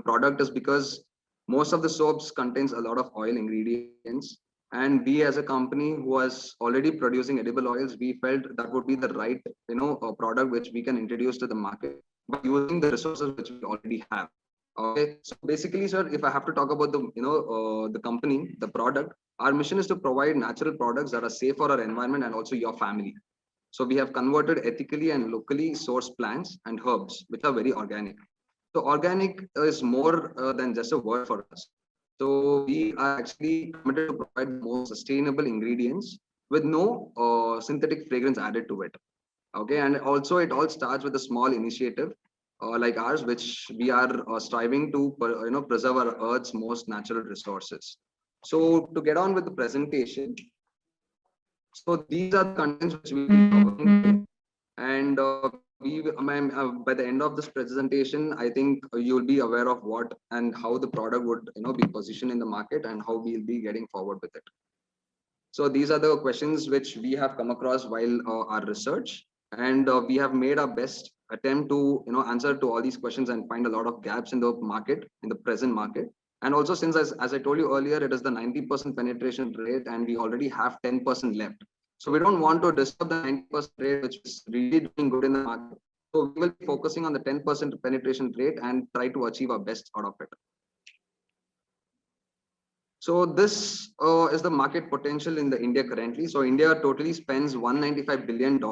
product is because most of the soaps contains a lot of oil ingredients, and we as a company who was already producing edible oils, we felt that would be the right product which we can introduce to the market by using the resources which we already have. Okay, so basically, sir, if I have to talk about the the company, the product, our mission is to provide natural products that are safe for our environment and also your family. So we have converted ethically and locally sourced plants and herbs, which are very organic. So organic is more than just a word for us. So we are actually committed to provide more sustainable ingredients with no synthetic fragrance added to it. Okay, and also it all starts with a small initiative like ours, which we are striving to preserve our Earth's most natural resources. So to get on with the presentation. So these are the contents which we will be covering today. And by the end of this presentation, I think you'll be aware of what and how the product would be positioned in the market and how we'll be getting forward with it. So these are the questions which we have come across while our research, and we have made our best attempt to answer to all these questions and find a lot of gaps in the market, in the present market. And also, since as I told you earlier, it is the 90% penetration rate and we already have 10% left. So we don't want to disturb the 90% rate, which is really doing good in the market. So we will be focusing on the 10% penetration rate and try to achieve our best out of it. So this is the market potential in the India currently. So India totally spends $195 billion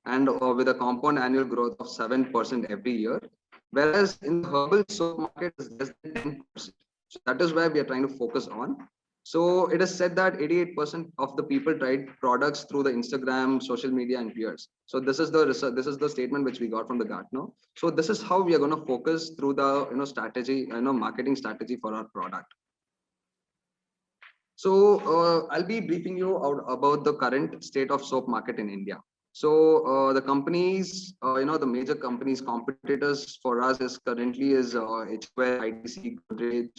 and with a compound annual growth of 7% every year. Whereas in the herbal soap market is less than 10%. So that is where we are trying to focus on. So it is said that 88% of the people tried products through the Instagram, social media, and peers. So this is the research, this is the statement which we got from the Gartner. So this is how we are going to focus through the strategy, marketing strategy for our product. So I'll be briefing you out about the current state of soap market in India. So the companies, the major companies, competitors for us is currently is HUL, ITC, Godrej,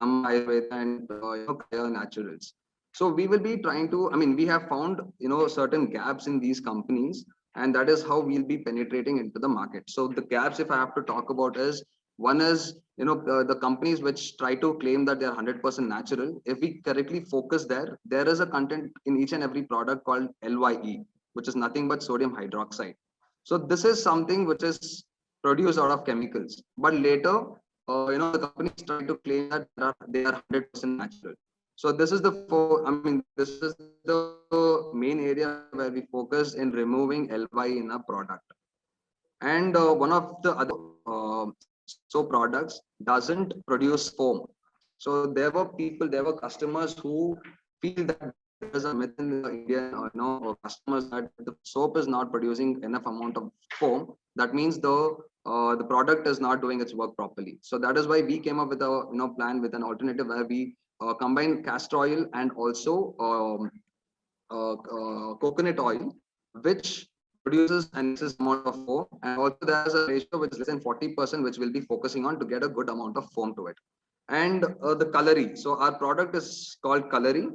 Ayurveda, and Kaya Naturals. So we will be trying to, we have found certain gaps in these companies, and that is how we'll be penetrating into the market. So the gaps, if I have to talk about, is one is the companies which try to claim that they are 100% natural. If we correctly focus there, there is a content in each and every product called LYE, which is nothing but sodium hydroxide. So this is something which is produced out of chemicals, but later the companies try to claim that they are 100% natural. So this is this is the main area where we focus in removing LYE in a product. And one of the other soap products doesn't produce foam. So there were customers who feel that there's a myth in the Indian customers that the soap is not producing enough amount of foam. That means the product is not doing its work properly. So that is why we came up with a plan with an alternative where we combine castor oil and also coconut oil, which produces an excess amount of foam, and also there is a ratio which is less than 40%, which we'll be focusing on to get a good amount of foam to it. And the Kalari. So our product is called Kalari.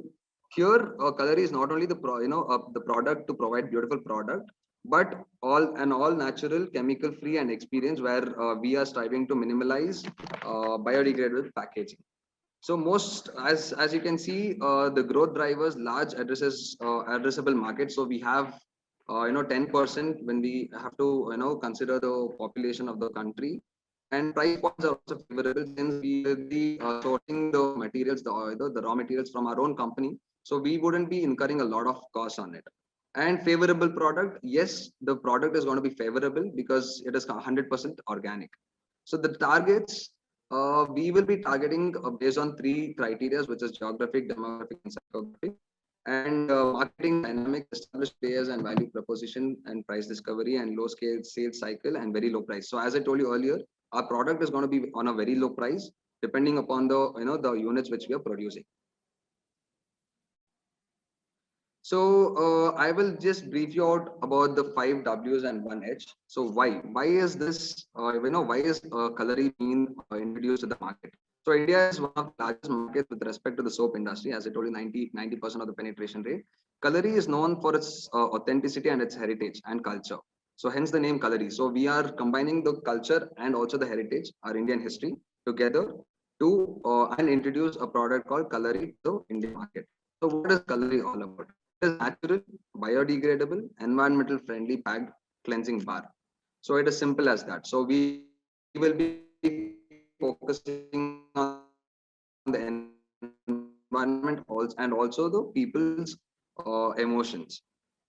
Here, Kalari is not only the product to provide beautiful product, but all natural, chemical free and experience, where we are striving to minimalize biodegradable packaging. So most, as you can see, the growth drivers, large addressable market. So we have 10% when we have to consider the population of the country, and price points are also favorable since we will be sourcing the materials, the raw materials from our own company. So we wouldn't be incurring a lot of costs on it. And favorable product, yes, the product is going to be favorable because it is 100% organic. So the targets, we will be targeting based on 3 criteria, which is geographic, demographic, and psychographic. And marketing dynamic, established players and value proposition and price discovery and low scale sales cycle and very low price. So as I told you earlier, our product is going to be on a very low price depending upon the the units which we are producing. So I will just brief you out about the 5 W's and 1 H. So why is this why is Kalari being introduced to the market? So India is one of the largest markets with respect to the soap industry. As I told you, 90% of the penetration rate. Kalari is known for its authenticity and its heritage and culture. So hence the name Kalari. So we are combining the culture and also the heritage, our Indian history, together to and introduce a product called Kalari to the Indian market. So what is Kalari all about? It is natural, biodegradable, environmental friendly packed cleansing bar. So it is simple as that. So we will be focusing on the environment and also the people's emotions.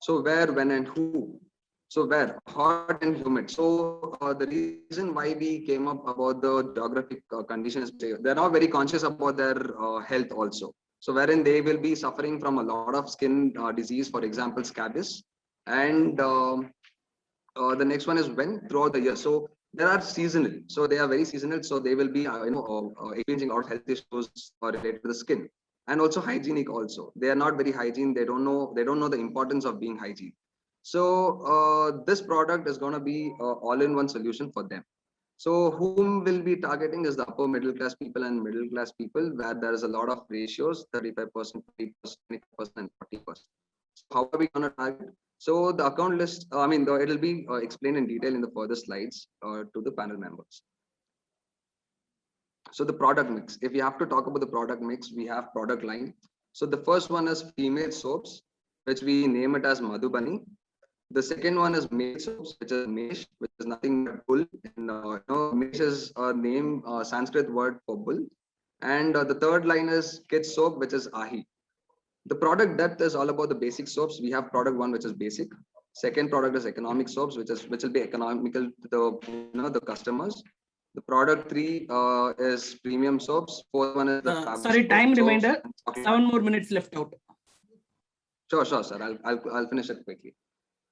So where, when, and who. So where, hot and humid. So the reason why we came up about the geographic conditions, they're not very conscious about their health also. So wherein they will be suffering from a lot of skin disease, for example, scabies. And the next one is when, throughout the year. So there are seasonal. So they are very seasonal. So they will be experiencing a lot of health issues related to the skin, and also hygienic also. They are not very hygiene. They don't know the importance of being hygiene. So this product is going to be all-in-one solution for them. So whom will be targeting is the upper middle class people and middle class people, where there is a lot of ratios, 35%, 30%, 20%, and 40%. So how are we going to target? So the account list, it will be explained in detail in the further slides to the panel members. So the product mix, if you have to talk about the product mix, we have product line. So the first one is female soaps, which we name it as Madhubani. The second one is male soaps, which is Mesh, which is nothing but bull. And Mesh is a name, Sanskrit word for bull. And the third line is kids soap, which is Ahi. The product depth is all about the basic soaps. We have product 1, which is basic. Second product is economic soaps, which will be economical to the the customers. The product 3 is premium soaps. 4th one is the sorry, time reminder. 7 more minutes left out. Sure, sir. I'll finish it quickly.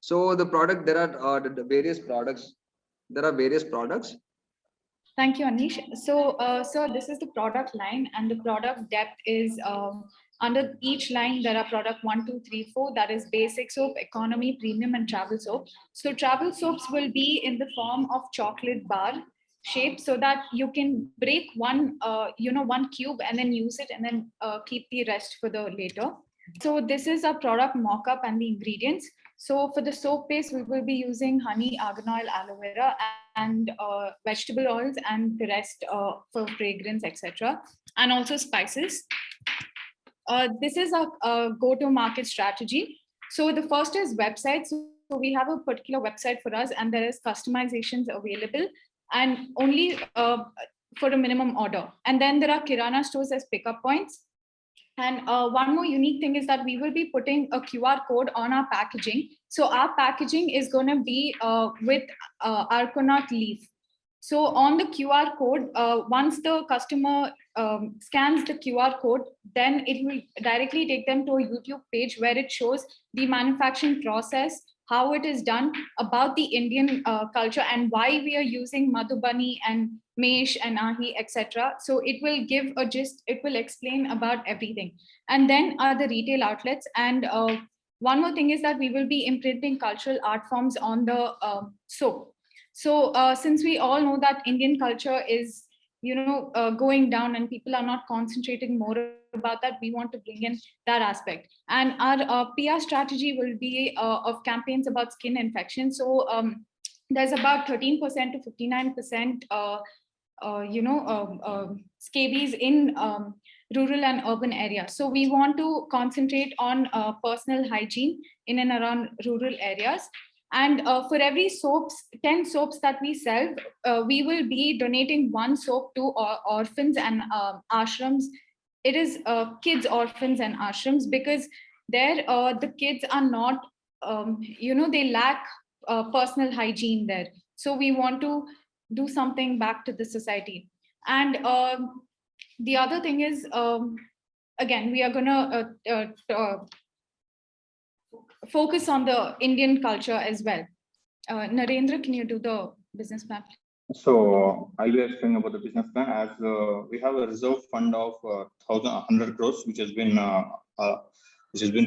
So the product, there are the various products. There are various products. Thank you, Anish. So, sir, this is the product line, and the product depth is under each line. There are product 1, 2, 3, 4. That is basic soap, economy, premium, and travel soap. So, travel soaps will be in the form of chocolate bar shape, so that you can break one, one cube and then use it, and then keep the rest for the later. So, this is a product mock-up and the ingredients. So for the soap base, we will be using honey, argan oil, aloe vera, and vegetable oils, and the rest for fragrance, etc. And also spices. This is a go-to-market strategy. So the first is websites. So we have a particular website for us, and there is customizations available, and only for a minimum order. And then there are Kirana stores as pickup points. And one more unique thing is that we will be putting a QR code on our packaging. So our packaging is going to be with Argonaut leaf. So on the QR code, once the customer scans the QR code, then it will directly take them to a YouTube page where it shows the manufacturing process, how it is done, about the Indian culture, and why we are using Madhubani and Mesh and Ahi, etc. So it will give a gist, it will explain about everything. And then are the retail outlets. And one more thing is that we will be imprinting cultural art forms on the soap. So since we all know that Indian culture is, going down, and people are not concentrating more about that, we want to bring in that aspect. And our PR strategy will be of campaigns about skin infection. So there's about 13% to 59% scabies in rural and urban areas. So we want to concentrate on personal hygiene in and around rural areas. And for every 10 soaps that we sell, we will be donating 1 soap to orphans and ashrams. It is kids, orphans and ashrams, because there the kids are not, they lack personal hygiene there. So we want to do something back to the society. And the other thing is, again, we are going to focus on the Indian culture as well. Narendra, can you do the business plan? So I'll be explaining about the business plan. As we have a reserve fund of 100 crores, which has been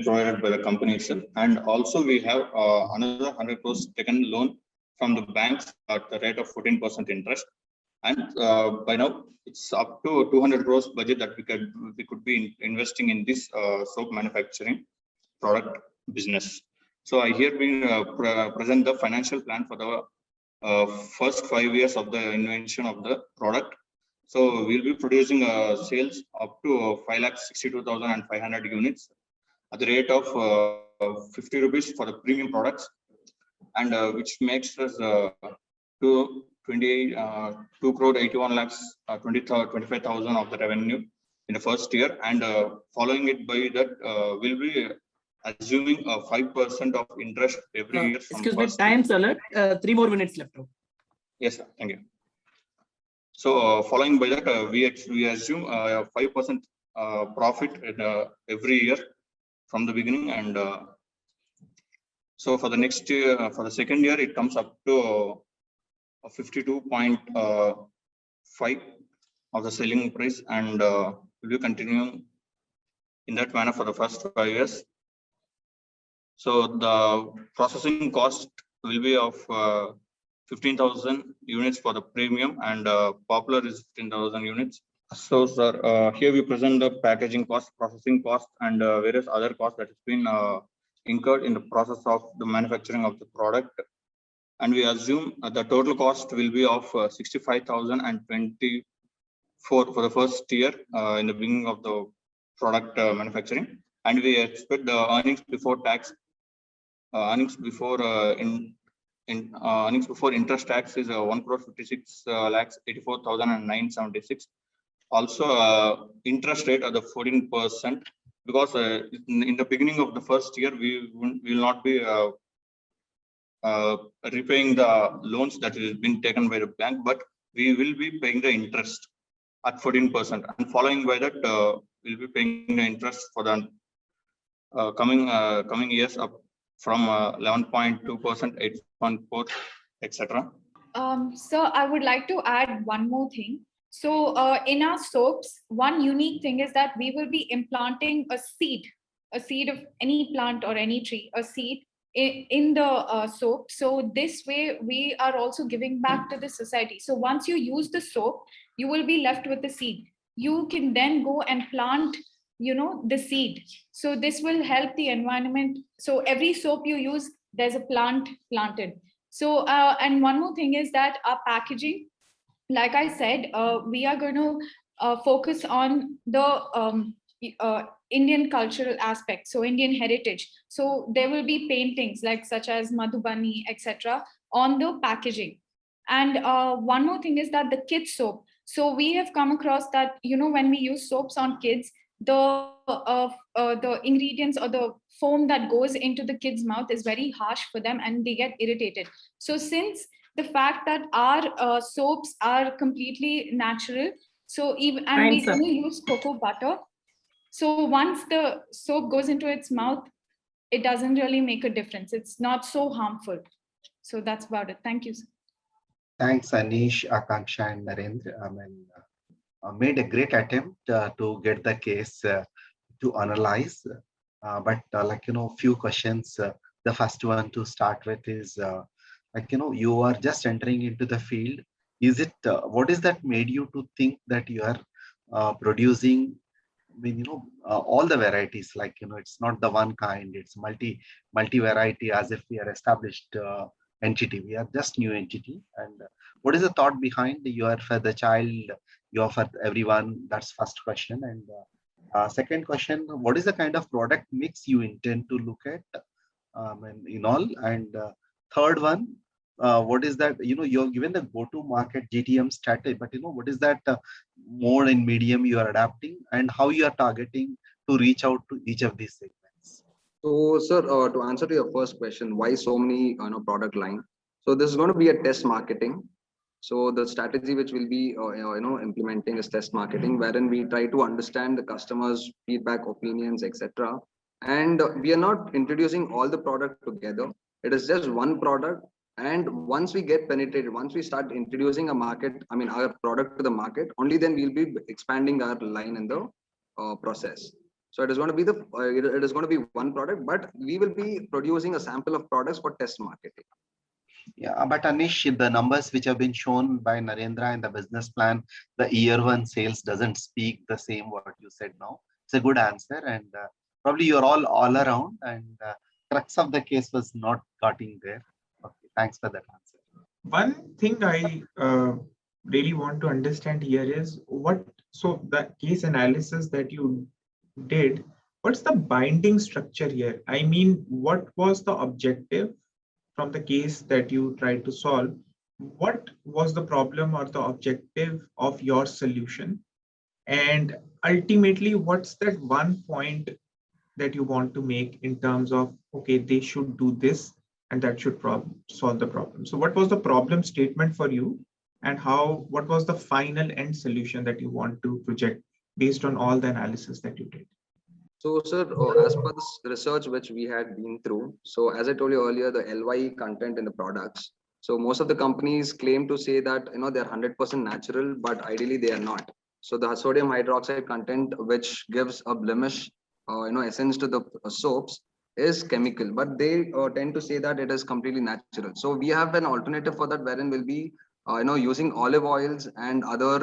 provided by the company itself, and also we have another 100 crores taken loan from the banks at the rate of 14% interest. And by now it's up to 200 crores budget that we could be investing in this soap manufacturing product business. So I here present the financial plan for the first 5 years of the invention of the product. So we'll be producing sales up to 5,62,500 units at the rate of 50 rupees for the premium products, and which makes us 2 crore 81 lakhs 25,000 of the revenue in the first year. And following it by that, we'll be assuming a 5% of interest every year. Excuse me, time's alert. 3 more minutes left out. Yes, sir. Thank you. So following by that, we assume 5% profit in, every year from the beginning. And so for the next year, for the second year, it comes up to 52.5 of the selling price, and we'll be continuing in that manner for the first 5 years. So the processing cost will be of 15,000 units for the premium, and popular is 15,000 units. So sir, here we present the packaging cost, processing cost, and various other costs that has been incurred in the process of the manufacturing of the product. And we assume the total cost will be of 65,024 for the first year in the beginning of the product manufacturing. And we expect the earnings before tax, earnings before interest tax is 1 crore 56 lakhs 84,976. Also, interest rate of the 14%, because in the beginning of the first year we will not be repaying the loans that has been taken by the bank, but we will be paying the interest at 14%, and following by that, we'll be paying the interest for the coming years up from 11.2%, 8.4, etc. So I would like to add one more thing. So in our soaps, one unique thing is that we will be implanting a seed of any plant or any tree, a seed in the soap. So this way we are also giving back to the society. So once you use the soap, you will be left with the seed. You can then go and plant, the seed. So this will help the environment. So every soap you use, there's a plant planted. So, and one more thing is that our packaging, like I said, we are going to focus on the Indian cultural aspect, so Indian heritage. So there will be paintings such as Madhubani, etc. on the packaging. And one more thing is that the kids soap. So we have come across that, when we use soaps on kids, the ingredients or the foam that goes into the kids' mouth is very harsh for them and they get irritated. So since the fact that our soaps are completely natural, so even and we only use cocoa butter. So once the soap goes into its mouth, it doesn't really make a difference. It's not so harmful. So that's about it. Thank you, sir. Thanks, Anish, Akanksha, and Narendra. Made a great attempt to get the case to analyze, but few questions. The first one to start with is you are just entering into the field. Is it what is that made you to think that you are producing? All the varieties, it's not the one kind, it's multi variety, as if we are established entity. We are just new entity. And what is the thought behind you are for the child, you are for everyone? That's first question. And second question, what is the kind of product mix you intend to look at in all? And third one, what is that, you're given the go-to market GTM strategy, but what is that mode and medium you are adapting, and how you are targeting to reach out to each of these segments? So, sir, to answer to your first question, why so many product line? So this is going to be a test marketing. So the strategy which we'll be implementing is test marketing, wherein we try to understand the customers' feedback, opinions, etc. And we are not introducing all the product together. It is just one product. And once we get penetrated, once we start introducing our product to the market, only then we'll be expanding our line in the process. So it is going to be it is going to be one product, but we will be producing a sample of products for test marketing. Yeah, but Anish, the numbers which have been shown by Narendra in the business plan, the year one sales doesn't speak the same what you said now. It's a good answer, and probably you're all around, and crux of the case was not cutting there. Okay, thanks for that answer. One thing I really want to understand here is so the case analysis that you did, what's the binding structure here? I mean, what was the objective from the case that you tried to solve? What was the problem or the objective of your solution? And ultimately, what's that one point that you want to make in terms of, okay, they should do this and that should solve the problem? So what was the problem statement for you, and what was the final end solution that you want to project based on all the analysis that you did? So, sir, as per the research which we had been through, so as I told you earlier, the LYE content in the products. So most of the companies claim to say that they're 100% natural, but ideally they are not. So the sodium hydroxide content, which gives a blemish, essence to the soaps, is chemical, but they tend to say that it is completely natural. So we have an alternative for that, wherein we'll be, using olive oils and other,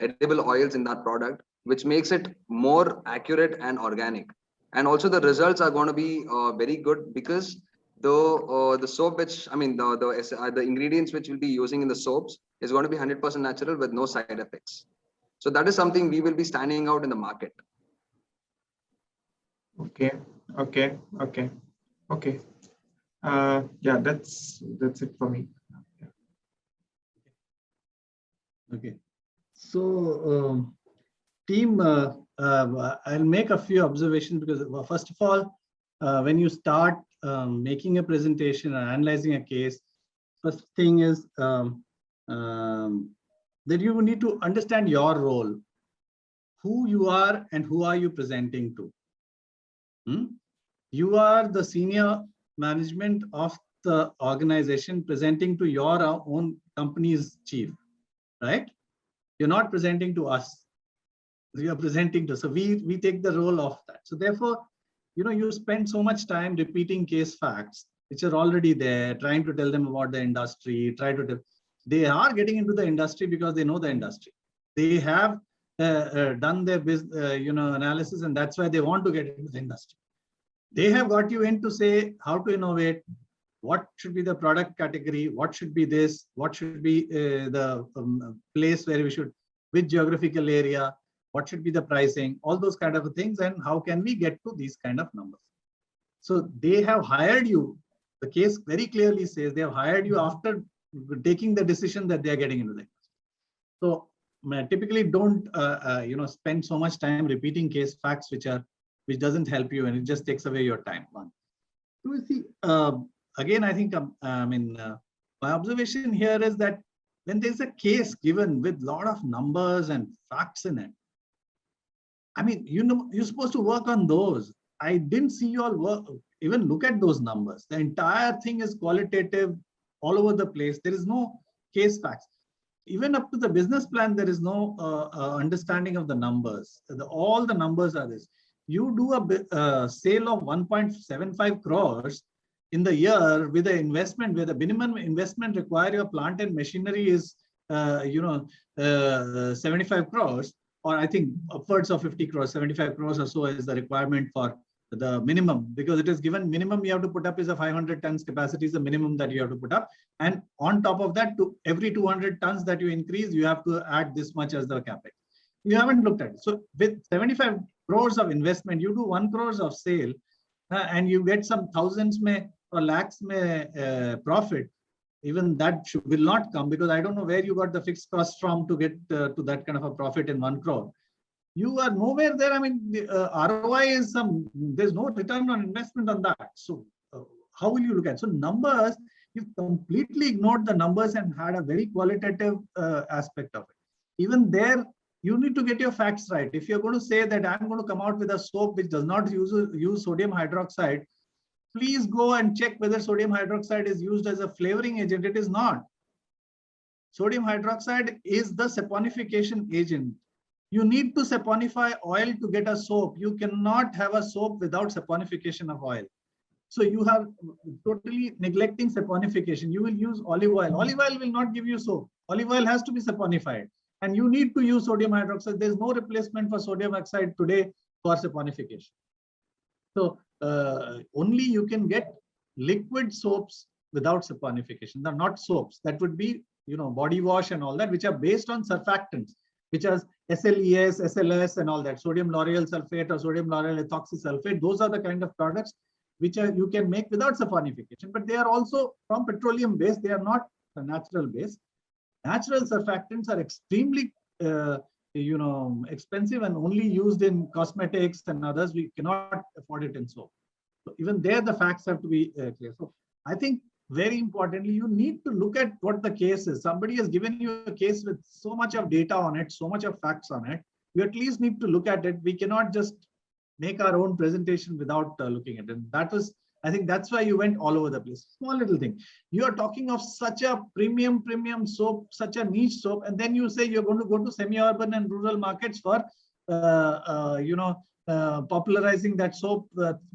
edible oils in that product, which makes it more accurate and organic. And also the results are going to be very good, because the soap which, the ingredients which we'll be using in the soaps is going to be 100% natural with no side effects. So that is something we will be standing out in the market. Okay. Yeah, that's it for me. Okay. So team, I'll make a few observations, because first of all, when you start making a presentation and analyzing a case, First thing is that you need to understand your role, who you are and who are you presenting to. You are the senior management of the organization presenting to your own company's chief, right? You're not presenting to us. We are presenting to, so we take the role of that. So therefore, you spend so much time repeating case facts, which are already there, trying to tell them about the industry, they are getting into the industry because they know the industry. They have done their business, analysis, and that's why they want to get into the industry. They have got you in to say how to innovate, what should be the product category, what should be this, what should be the place where we should, which geographical area, what should be the pricing, all those kind of things, and how can we get to these kind of numbers. So they have hired you. The case very clearly says they have hired you after taking the decision that they are getting into the industry. So typically don't spend so much time repeating case facts which doesn't help you, and it just takes away your time. One. So you see, again, I think my observation here is that when there's a case given with a lot of numbers and facts in it, you're supposed to work on those. I didn't see you all even look at those numbers. The entire thing is qualitative all over the place. There is no case facts. Even up to the business plan, there is no understanding of the numbers. All the numbers are this. You do a sale of 1.75 crores in the year with the investment, where the minimum investment required your plant and machinery is 75 crores, or I think upwards of 50 crores, 75 crores or so is the requirement for the minimum, because it is given minimum you have to put up is a 500 tons capacity is the minimum that you have to put up. And on top of that, to every 200 tons that you increase, you have to add this much as the capex. You haven't looked at it. So with 75 crores of investment, you do 1 crores of sale and you get some thousands or lakhs profit. Even that will not come, because I don't know where you got the fixed cost from to get to that kind of a profit in 1 crore. You are nowhere there. The ROI is there's no return on investment on that. So how will you look at it? So numbers, you've completely ignored the numbers and had a very qualitative aspect of it. Even there, you need to get your facts right. If you're going to say that I'm going to come out with a soap which does not use sodium hydroxide, please go and check whether sodium hydroxide is used as a flavoring agent. It is not. Sodium hydroxide is the saponification agent. You need to saponify oil to get a soap. You cannot have a soap without saponification of oil. So you have totally neglecting saponification. You will use olive oil. Olive oil will not give you soap. Olive oil has to be saponified. And you need to use sodium hydroxide. There's no replacement for sodium oxide today for saponification. So only you can get liquid soaps without saponification. They're not soaps. That would be, body wash and all that, which are based on surfactants, which are SLES, SLS and all that, sodium lauryl sulfate or sodium lauryl ethoxy sulfate. Those are the kind of products which you can make without saponification, but they are also from petroleum based. They are not natural based. Natural surfactants are extremely expensive and only used in cosmetics and others. We cannot afford it in soap. So even there, the facts have to be clear. So I think very importantly, you need to look at what the case is. Somebody has given you a case with so much of data on it, so much of facts on it. You at least need to look at it. We cannot just make our own presentation without looking at it. And that was, I think that's why you went all over the place. Small little thing. You are talking of such a premium soap, such a niche soap, and then you say you're going to go to semi-urban and rural markets for, popularizing that soap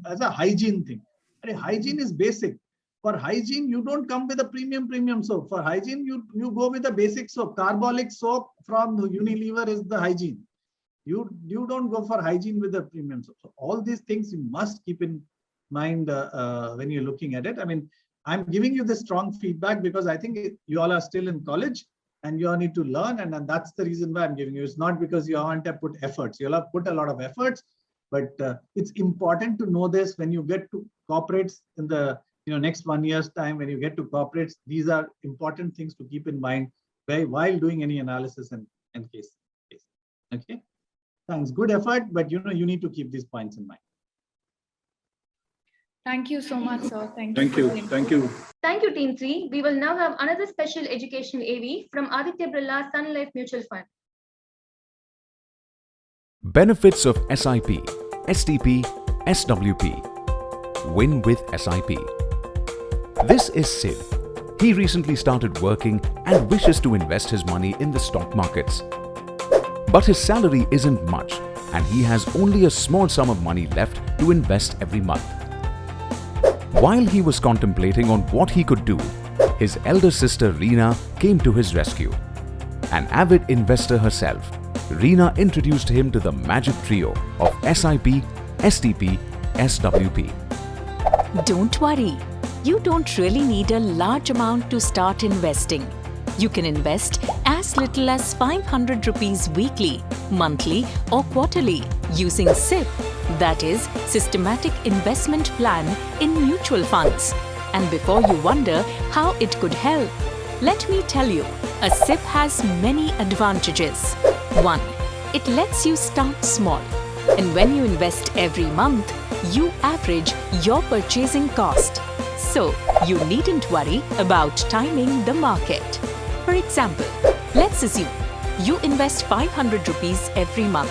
as a hygiene thing. And hygiene is basic. For hygiene, you don't come with a premium soap. For hygiene, you go with a basic soap. Carbolic soap from Unilever is the hygiene. You don't go for hygiene with a premium soap. So all these things you must keep in mind when you're looking at it. I'm giving you this strong feedback because I think you all are still in college and you all need to learn, and that's the reason why I'm giving you. It's not because you haven't put efforts. You'll have put a lot of efforts, but it's important to know this when you get to corporates in the next 1 year's time. When you get to corporates, these are important things to keep in mind while doing any analysis and case. Okay, thanks. Good effort, but you need to keep these points in mind. Thank you so much, sir. Thank you. Thank you. Thank you, Team 3. We will now have another special education AV from Aditya Birla Sun Life Mutual Fund. Benefits of SIP, STP, SWP. Win with SIP. This is Sid. He recently started working and wishes to invest his money in the stock markets. But his salary isn't much and he has only a small sum of money left to invest every month. While he was contemplating on what he could do, his elder sister Reena came to his rescue. An avid investor herself, Reena introduced him to the magic trio of SIP, STP, SWP. Don't worry, you don't really need a large amount to start investing. You can invest as little as 500 rupees weekly, monthly or quarterly using SIP, that is Systematic Investment Plan in mutual funds. And before you wonder how it could help, let me tell you, a SIP has many advantages. 1. It lets you start small. And when you invest every month, you average your purchasing cost. So, you needn't worry about timing the market. For example, let's assume you invest 500 rupees every month.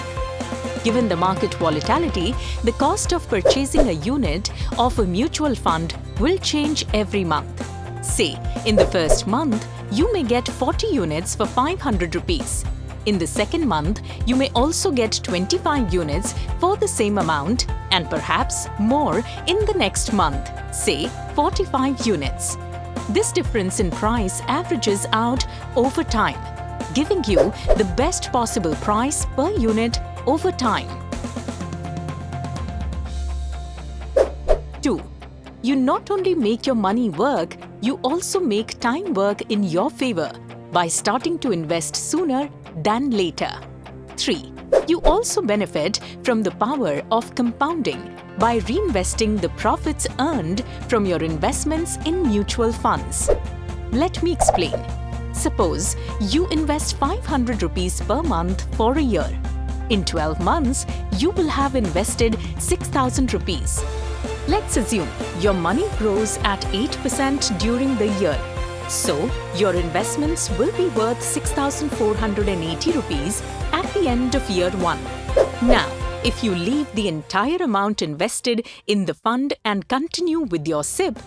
Given the market volatility, the cost of purchasing a unit of a mutual fund will change every month. Say, in the first month, you may get 40 units for 500 rupees. In the second month, you may also get 25 units for the same amount and perhaps more in the next month, say 45 units. This difference in price averages out over time, giving you the best possible price per unit over time. 2. You not only make your money work, you also make time work in your favor by starting to invest sooner than later. 3. You also benefit from the power of compounding by reinvesting the profits earned from your investments in mutual funds. Let me explain. Suppose you invest 500 rupees per month for a year. In 12 months, you will have invested 6,000 rupees. Let's assume your money grows at 8% during the year. So, your investments will be worth 6,480 rupees at the end of year 1. Now, if you leave the entire amount invested in the fund and continue with your SIP,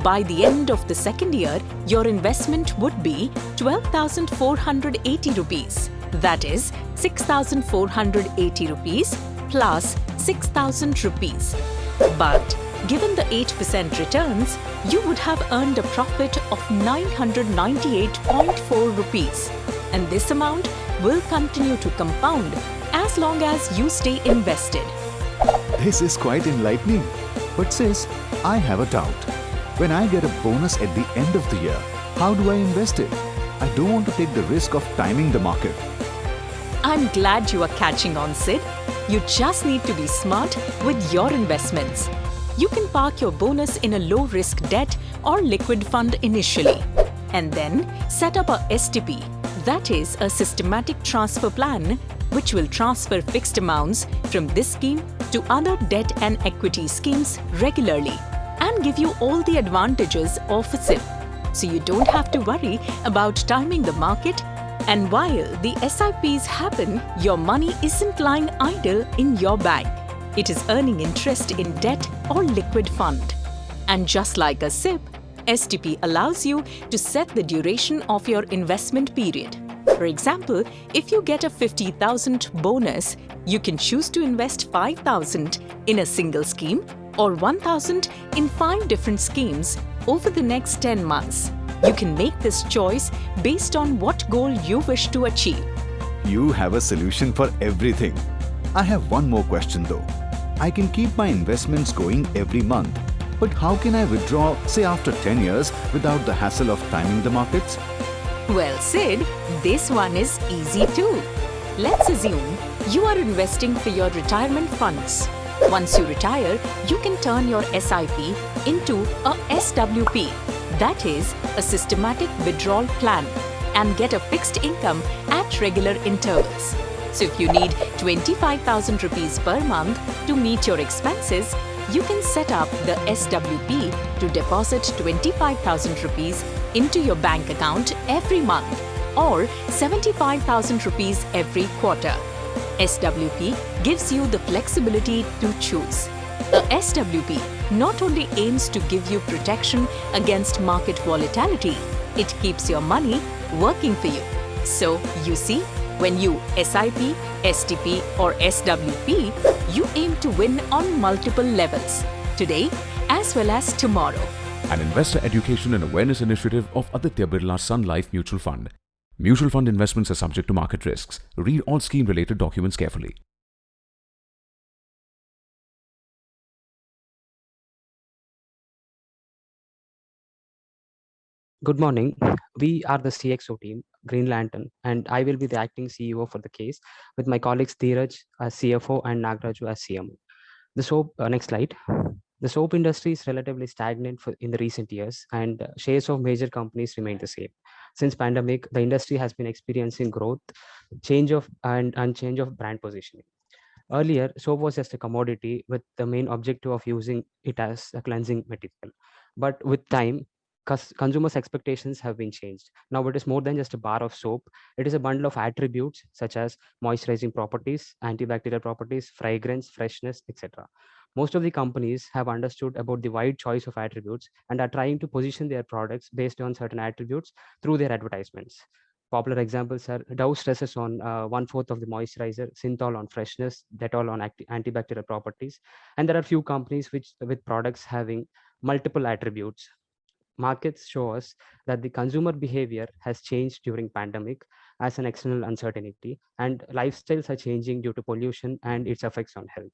by the end of the second year, your investment would be 12,480 rupees. That is 6,480 rupees plus 6,000 rupees. But given the 8% returns, you would have earned a profit of 998.4 rupees. And this amount will continue to compound as long as you stay invested. This is quite enlightening. But sis, I have a doubt. When I get a bonus at the end of the year, how do I invest it? I don't want to take the risk of timing the market. I'm glad you are catching on, Sid. You just need to be smart with your investments. You can park your bonus in a low-risk debt or liquid fund initially, and then set up a STP, that is a systematic transfer plan, which will transfer fixed amounts from this scheme to other debt and equity schemes regularly and give you all the advantages of a SIP. So you don't have to worry about timing the market. And while the SIPs happen, your money isn't lying idle in your bank. It is earning interest in debt or liquid fund. And just like a SIP, STP allows you to set the duration of your investment period. For example, if you get a 50,000 bonus, you can choose to invest 5,000 in a single scheme or 1,000 in 5 different schemes over the next 10 months. You can make this choice based on what goal you wish to achieve. You have a solution for everything. I have one more question though. I can keep my investments going every month, but how can I withdraw, say after 10 years, without the hassle of timing the markets? Well, Sid, this one is easy too. Let's assume you are investing for your retirement funds. Once you retire, you can turn your SIP into a SWP, that is a systematic withdrawal plan, and get a fixed income at regular intervals. So if you need 25,000 rupees per month to meet your expenses, you can set up the SWP to deposit 25,000 rupees into your bank account every month or 75,000 rupees every quarter. SWP gives you the flexibility to choose. A SWP not only aims to give you protection against market volatility, it keeps your money working for you. So, you see, when you SIP, STP or SWP, you aim to win on multiple levels, today as well as tomorrow. An investor education and awareness initiative of Aditya Birla Sun Life Mutual Fund. Mutual fund investments are subject to market risks. Read all scheme-related documents carefully. Good morning. We are the CXO team, Green Lantern, and I will be the acting CEO for the case with my colleagues Dheeraj as CFO and Nagraju as CMO. The soap, next slide. The soap industry is relatively stagnant in the recent years, and shares of major companies remain the same. Since pandemic, the industry has been experiencing growth, change of brand positioning. Earlier, soap was just a commodity with the main objective of using it as a cleansing material. But with time, consumers' expectations have been changed. Now it is more than just a bar of soap. It is a bundle of attributes such as moisturizing properties, antibacterial properties, fragrance, freshness, etc. Most of the companies have understood about the wide choice of attributes and are trying to position their products based on certain attributes through their advertisements. Popular examples are Dove stresses on 1/4 of the moisturizer, Synthol on freshness, Dettol on antibacterial properties, and there are few companies with products having multiple attributes. Markets show us that the consumer behavior has changed during pandemic as an external uncertainty, and lifestyles are changing due to pollution and its effects on health.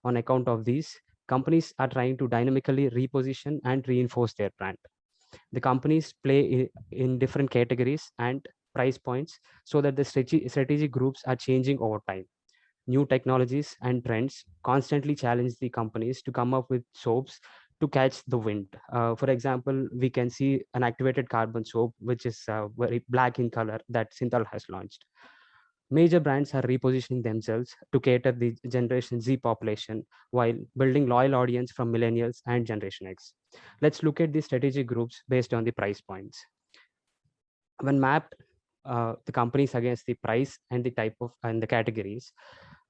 On account of these, companies are trying to dynamically reposition and reinforce their brand. The companies play in different categories and price points so that the strategic groups are changing over time. New technologies and trends constantly challenge the companies to come up with soaps to catch the wind. For example, we can see an activated carbon soap, which is very black in color that Synthol has launched. Major brands are repositioning themselves to cater the Generation Z population while building loyal audience from millennials and Generation X. Let's look at the strategic groups based on the price points. When mapped the companies against the price and the type of and the categories,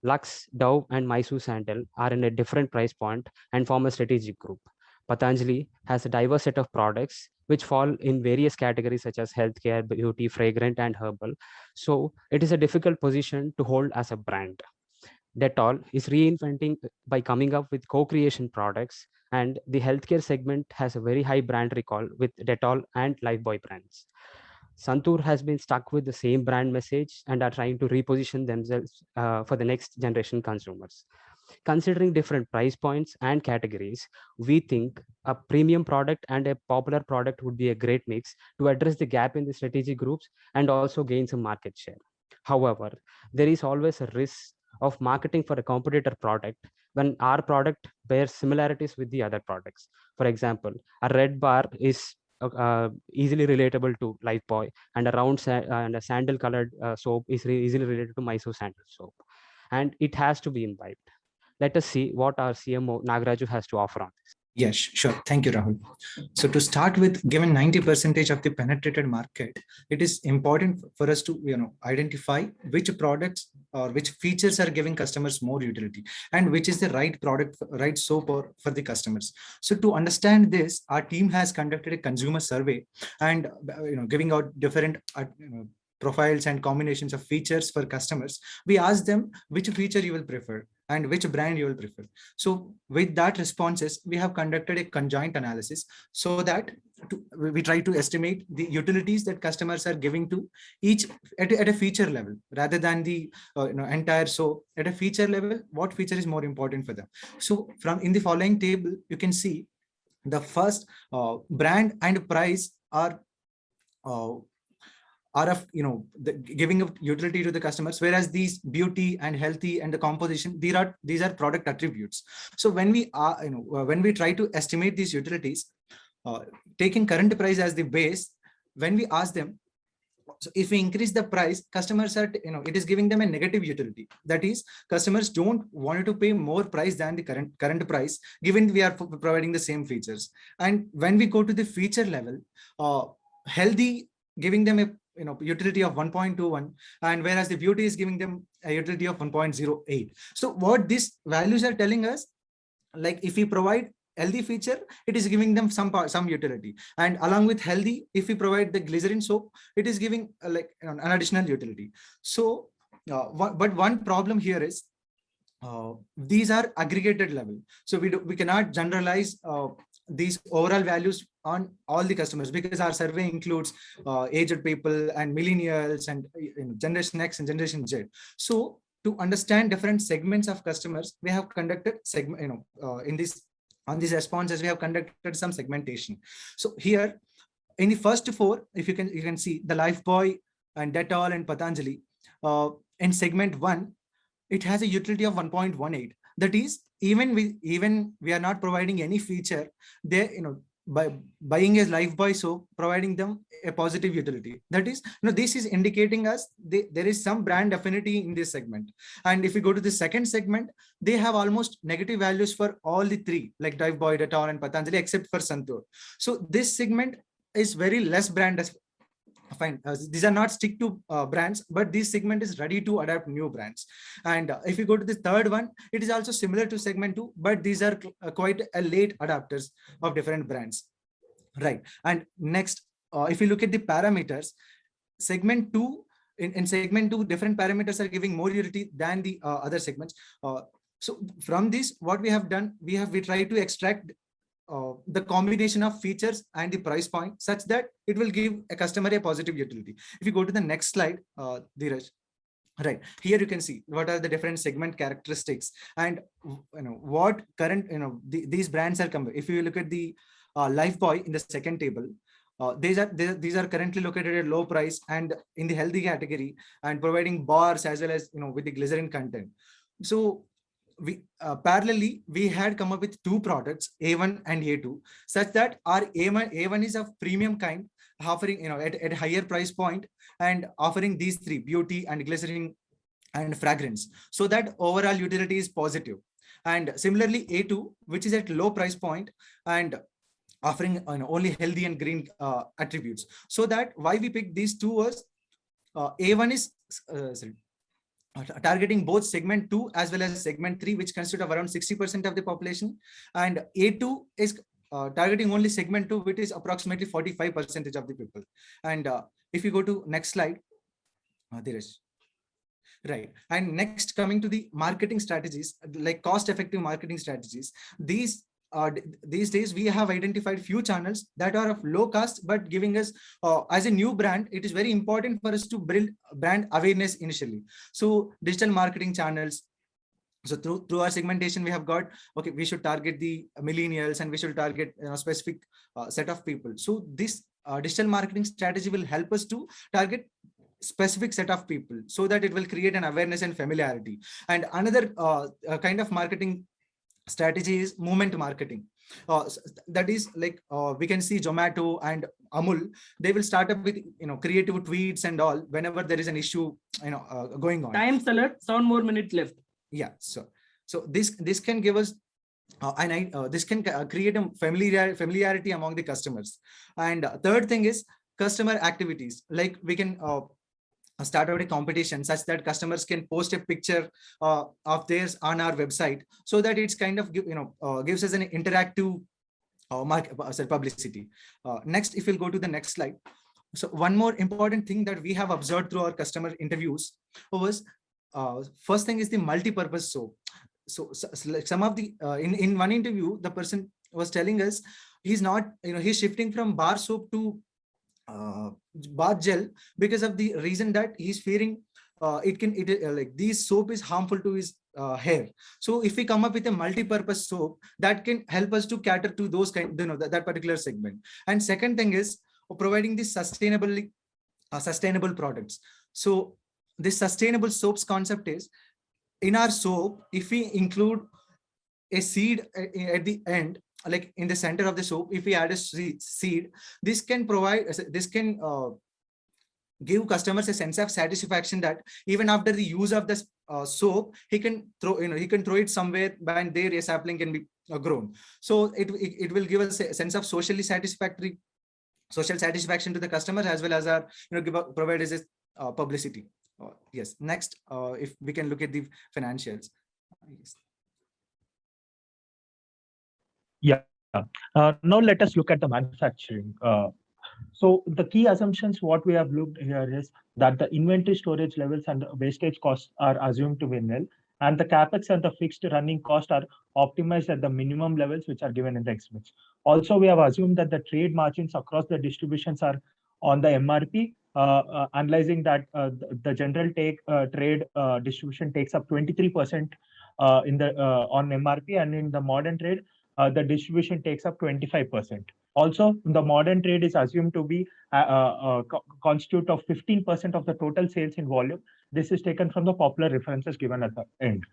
Lux, Dove, and Mysore Sandal are in a different price point and form a strategic group. Patanjali has a diverse set of products which fall in various categories such as healthcare, beauty, fragrant, and herbal. So it is a difficult position to hold as a brand. Dettol is reinventing by coming up with co-creation products, and the healthcare segment has a very high brand recall with Dettol and Lifebuoy brands. Santur has been stuck with the same brand message and are trying to reposition themselves for the next generation consumers. Considering different price points and categories, we think a premium product and a popular product would be a great mix to address the gap in the strategic groups and also gain some market share. However, there is always a risk of marketing for a competitor product when our product bears similarities with the other products. For example, a red bar is easily relatable to Lifebuoy, and a round and a sandal colored soap is easily related to Mysore Sandal soap, and it has to be imbibed. Let us see what our CMO Nagraju has to offer on this. Yes, sure. Thank you, Rahul. So to start with, given 90% of the penetrated market, it is important for us to identify which products or which features are giving customers more utility and which is the right product, right soap for the customers. So to understand this, our team has conducted a consumer survey and giving out different profiles and combinations of features for customers. We asked them which feature you will prefer and which brand you will prefer. So with that responses, we have conducted a conjoint analysis so that we try to estimate the utilities that customers are giving to each at a feature level rather than the entire. So at a feature level, what feature is more important for them? So in the following table, you can see the first brand and price are giving up utility to the customers, whereas these beauty and healthy and the composition, these are product attributes. So when we are when we try to estimate these utilities, taking current price as the base, when we ask them So if we increase the price, customers are, it is giving them a negative utility. That is, customers don't want to pay more price than the current price, given we are providing the same features. And when we go to the feature level, healthy giving them a utility of 1.21, and whereas the beauty is giving them a utility of 1.08. So what these values are telling us, like if we provide healthy feature, it is giving them some utility, and along with healthy, if we provide the glycerin soap, it is giving an additional utility. So but one problem here is these are aggregated level, so we cannot generalize these overall values on all the customers, because our survey includes aged people and millennials and Generation X and Generation Z. So to understand different segments of customers, we have conducted on these responses, we have conducted some segmentation. So here in the first four, if you can see the Lifebuoy and Dettol and Patanjali, in segment 1, it has a utility of 1.18. That is, even we are not providing any feature, they by buying a Lifebuoy soap, providing them a positive utility. That is, this is indicating us there is some brand affinity in this segment. And if we go to the second segment, they have almost negative values for all the three, like Lifebuoy, Dettol and Patanjali, except for Santur. So this segment is very less brand fine. These are not stick to brands, but this segment is ready to adapt new brands. And if you go to the third one, it is also similar to segment 2, but these are quite a late adapters of different brands, right? And next, if you look at the parameters, segment 2, in segment 2, different parameters are giving more utility than the other segments. So from this, what we have done, we try to extract the combination of features and the price point such that it will give a customer a positive utility. If you go to the next slide, Dheeraj, right here you can see what are the different segment characteristics and what current these brands are coming. If you look at the Lifebuoy in the second table, these are currently located at low price and in the healthy category and providing bars as well as with the glycerin content. So we parallelly we had come up with two products, A1 and A2, such that our A1 is of premium kind, offering at higher price point and offering these three, beauty and glycerin and fragrance, so that overall utility is positive. And similarly A2, which is at low price point and offering only healthy and green attributes. So that why we picked these two was A1 is targeting both segment 2 as well as segment 3, which constitute of around 60% of the population, and A2 is targeting only segment 2, which is approximately 45% of the people. And if you go to next slide, there is right. And next, coming to the marketing strategies, like cost-effective marketing strategies, these days we have identified few channels that are of low cost but giving us as a new brand, it is very important for us to build brand awareness initially. So digital marketing channels, so through our segmentation we have got, okay, we should target the millennials and we should target specific set of people. So this digital marketing strategy will help us to target specific set of people so that it will create an awareness and familiarity. And another kind of marketing strategy is movement marketing. That is like we can see Zomato and Amul, they will start up with creative tweets and all whenever there is an issue going on. Time alert, 7 more minutes left. Yeah, so this can give us this can create a familiarity among the customers. And third thing is customer activities, like we can start out a competition such that customers can post a picture of theirs on our website, so that it's kind of gives us an interactive publicity. Next, if you'll go to the next slide. So one more important thing that we have observed through our customer interviews was first thing is the multi-purpose soap. So like some of the in one interview, the person was telling us he's not he's shifting from bar soap to bath gel because of the reason that he's fearing like this soap is harmful to his hair. So if we come up with a multi-purpose soap, that can help us to cater to those kind that particular segment. And second thing is providing this sustainable products. So this sustainable soaps concept is, in our soap, if we include a seed at the end, like in the center of the soap, if we add a seed, this can provide, this can give customers a sense of satisfaction that even after the use of this soap, he can throw it somewhere and there a sapling can be grown. So it will give us a sense of social satisfaction to the customer, as well as our provide us publicity. Yes. Next, if we can look at the financials. Yes. Yeah. Now let us look at the manufacturing. So the key assumptions what we have looked here is that the inventory storage levels and the wastage costs are assumed to be nil, and the capex and the fixed running costs are optimized at the minimum levels which are given in the exhibits. Also, we have assumed that the trade margins across the distributions are on the MRP, analyzing that the general trade distribution takes up 23% in the on MRP, and in the modern trade, the distribution takes up 25%. Also, the modern trade is assumed to be constitute of 15% of the total sales in volume. This is taken from the popular references given at the end.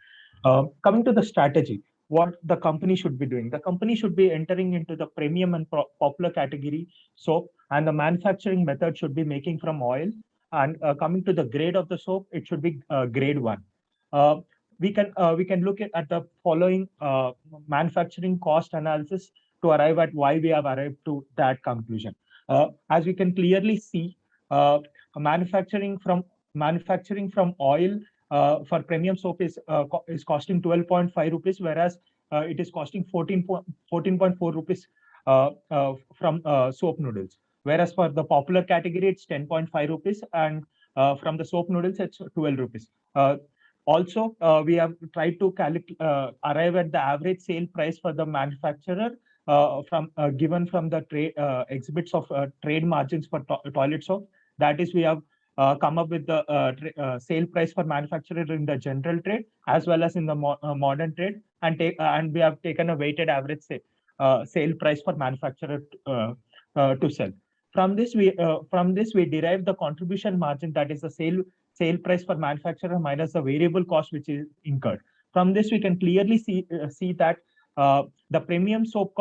Coming to the strategy, what the company should be doing. The company should be entering into the premium and popular category soap, and the manufacturing method should be making from oil. And coming to the grade of the soap, it should be grade 1. We can look at the following manufacturing cost analysis to arrive at why we have arrived to that conclusion. As we can clearly see, manufacturing from oil for premium soap is costing 12.5 rupees, whereas it is costing 14.4 rupees from soap noodles. Whereas for the popular category, it's 10.5 rupees, and from the soap noodles, it's 12 rupees. Also, we have tried to arrive at the average sale price for the manufacturer given from the exhibits of trade margins for toilet soap. That is, we have come up with the sale price for manufacturer in the general trade as well as in the modern trade, and we have taken a weighted average sale price for manufacturer to sell. From this, we derive the contribution margin, that is the sale price for manufacturer minus the variable cost which is incurred. From this, we can clearly see that the premium soap